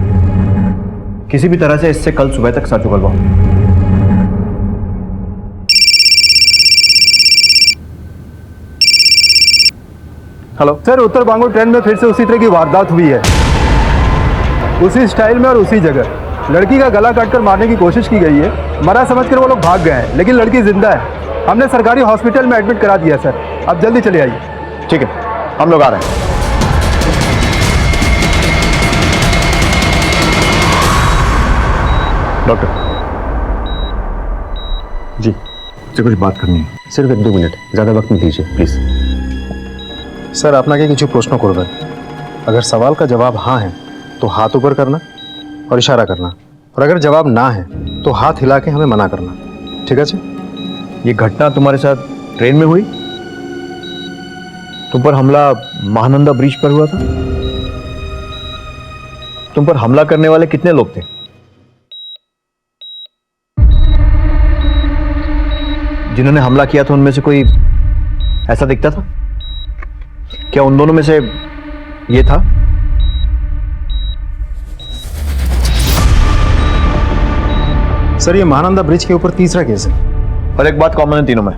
किसी भी तरह से इससे कल सुबह तक सच उगलवाओ। हेलो सर, उत्तर बांगो ट्रेन में फिर से उसी तरह की वारदात हुई है, उसी स्टाइल में और उसी जगह। लड़की का गला काटकर मारने की कोशिश की गई है। मरा समझकर वो लोग भाग गए हैं, लेकिन लड़की जिंदा है। हमने सरकारी हॉस्पिटल में एडमिट करा दिया सर। अब जल्दी चले आइए। ठीक है, हम लोग आ रहे हैं। डॉक्टर जी, मुझसे कुछ बात करनी है। सिर्फ 1-2 मिनट, ज़्यादा वक्त नहीं दीजिए प्लीज़। सर, আপনাকে কিছু প্রশ্ন করবেন। अगर सवाल का जवाब हाँ है तो हाथ ऊपर करना और इशारा करना, और अगर जवाब ना है तो हाथ हिला के हमें मना करना। ठीक है? ये घटना तुम्हारे साथ ट्रेन में हुई? तुम पर हमला महानंदा ब्रिज पर हुआ था? तुम पर हमला करने वाले कितने लोग थे? जिन्होंने हमला किया था उनमें से कोई ऐसा दिखता था? क्या उन दोनों में से ये था? सर, ये महानंदा ब्रिज के ऊपर तीसरा केस है। और एक बात कॉमन है तीनों में,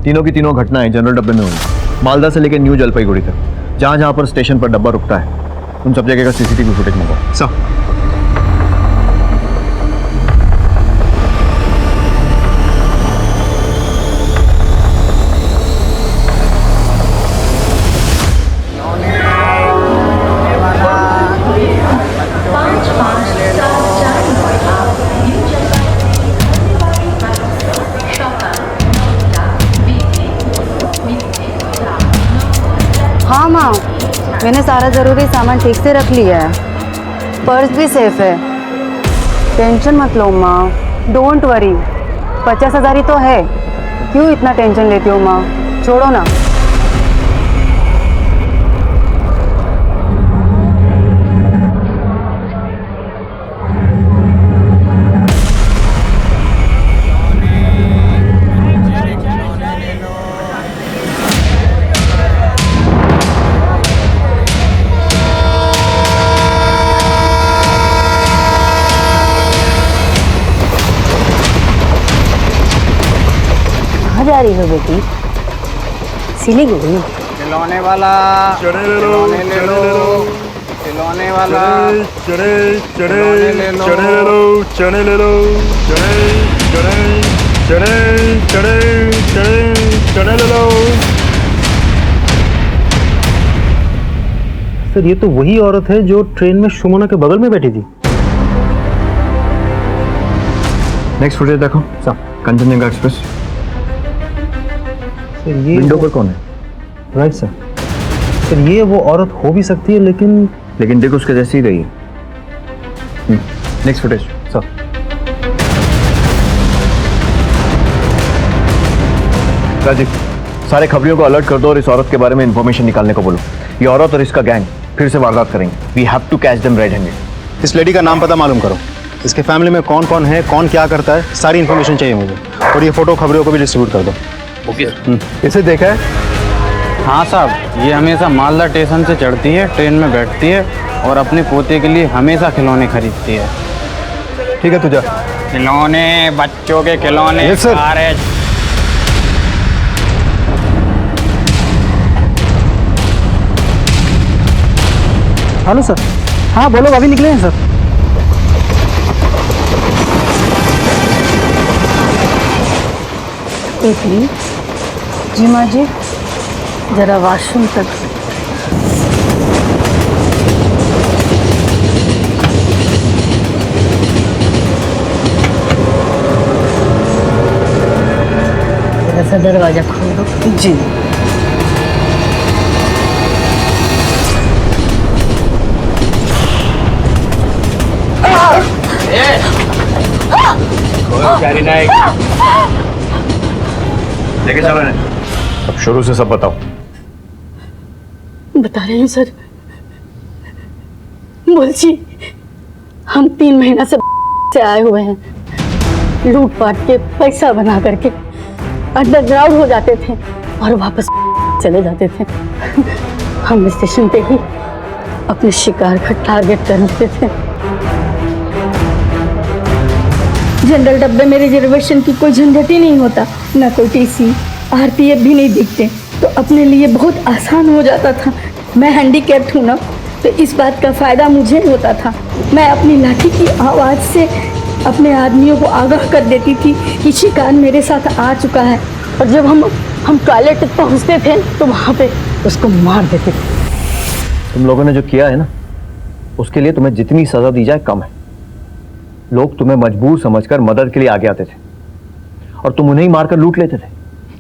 तीनों की तीनों घटनाएं जनरल डब्बे में हुई। मालदा से लेकर न्यू जलपाईगुड़ी तक जहां जहां पर स्टेशन पर डब्बा रुकता है उन सब जगह का सीसीटीवी फुटेज मंगाओ। सर, हाँ माँ, मैंने सारा ज़रूरी सामान ठीक से रख लिया है। पर्स भी सेफ है। टेंशन मत लो माँ, डोंट वरी। 50,000 ही तो है, क्यों इतना टेंशन लेती हो माँ? छोड़ो ना। कहाँ जा रही हो बेटी? सिलीगुड़ी? खिलौने वाला खिलौने ले लो, खिलौने वाला चने ले लो, चने ले लो, चने ले लो, चने। चढ़े ले लो। सर ये तो वही औरत है जो ट्रेन में सुमना के बगल में बैठी थी। नेक्स्ट फुटेज देखो सर, कंचनजंगा एक्सप्रेस। सर ये विंडो पर कौन है? Right sir. सर ये वो औरत हो भी सकती है, लेकिन देखो उसके जैसी ही रही है। Next footage sir. राजीव, सारे खबरियों को अलर्ट कर दो और इस औरत के बारे में इंफॉर्मेशन निकालने को बोलो। ये औरत और इसका गैंग फिर से वारदात करेंगे। We have to catch them red handed. इस लेडी का नाम पता मालूम करो, इसके फैमिली में कौन कौन है, कौन क्या करता है, सारी इन्फॉर्मेशन चाहिए मुझे। और ये फोटो खबरियों को भी डिस्ट्रीब्यूट कर दो। ओके। इसे देखा है? हाँ साहब, ये हमेशा मालदा स्टेशन से चढ़ती है, ट्रेन में बैठती है और अपने पोते के लिए हमेशा खिलौने खरीदती है। ठीक है तुझा। खिलौने, बच्चों के खिलौने। Yes, sir. कारें। Hello sir. हाँ बोलो, अभी निकले हैं सर। एक मिनट जी माँ जी, जरा वॉशरूम तक। जरा सा दरवाजा खोल दो। जी। लेके चलो इन्हें। अब शुरू से सब बताओ। बता रही हूँ सर। बोलची, हम 3 महीना से आए हुए हैं। लूट पाट के पैसा बना करके अंडरग्राउंड हो जाते थे और वापस चले जाते थे। हम स्टेशन पे ही अपने शिकार का टारगेट करते थे। जनरल डब्बे में रिजर्वेशन की कोई झंझट ही नहीं होता, ना कोई टीसी, आरपीएफ भी नहीं दिखते, तो अपने लिए बहुत आसान हो जाता था। मैं हैंडीकैप्ड हूँ ना, तो इस बात का फ़ायदा मुझे होता था। मैं अपनी लाठी की आवाज़ से अपने आदमियों को आगाह कर देती थी कि शिकार मेरे साथ आ चुका है, और जब हम टॉयलेट पहुँचते थे तो वहाँ पे उसको मार देते थे। तुम लोगों ने जो किया है ना, उसके लिए तुम्हें जितनी सजा दी जाए कम है। लोग तुम्हें मजबूर समझकर मदद के लिए आगे आते थे और तुम उन्हें ही मारकर लूट लेते थे।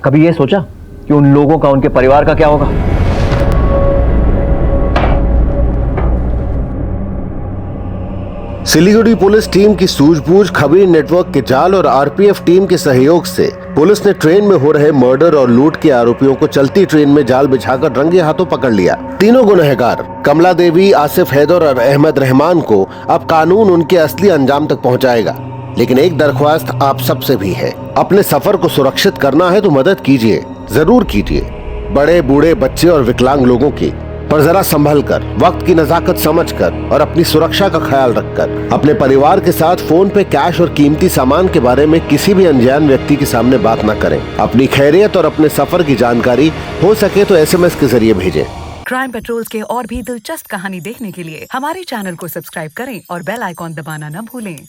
कभी ये सोचा कि उन लोगों का, उनके परिवार का क्या होगा? सिलीगुड़ी पुलिस टीम की सूझबूझ, खबरी नेटवर्क के जाल और आरपीएफ टीम के सहयोग से पुलिस ने ट्रेन में हो रहे मर्डर और लूट के आरोपियों को चलती ट्रेन में जाल बिछाकर रंगे हाथों पकड़ लिया। तीनों गुनहगार कमला देवी, आसिफ हैदर और अहमद रहमान को अब कानून उनके असली अंजाम तक पहुंचाएगा। लेकिन एक दरख्वास्त आप सबसे भी है, अपने सफर को सुरक्षित करना है तो मदद कीजिए, जरूर कीजिए। बड़े, बूढ़े, बच्चे और विकलांग लोगों की, पर जरा संभल कर, वक्त की नजाकत समझकर और अपनी सुरक्षा का ख्याल रखकर अपने परिवार के साथ फोन पे कैश और कीमती सामान के बारे में किसी भी अनजान व्यक्ति के सामने बात न करें। अपनी खैरियत और अपने सफर की जानकारी हो सके तो SMS के जरिए भेजें। क्राइम पेट्रोल्स के और भी दिलचस्प कहानी देखने के लिए हमारे चैनल को सब्सक्राइब करें और बेल आइकॉन दबाना न भूलें।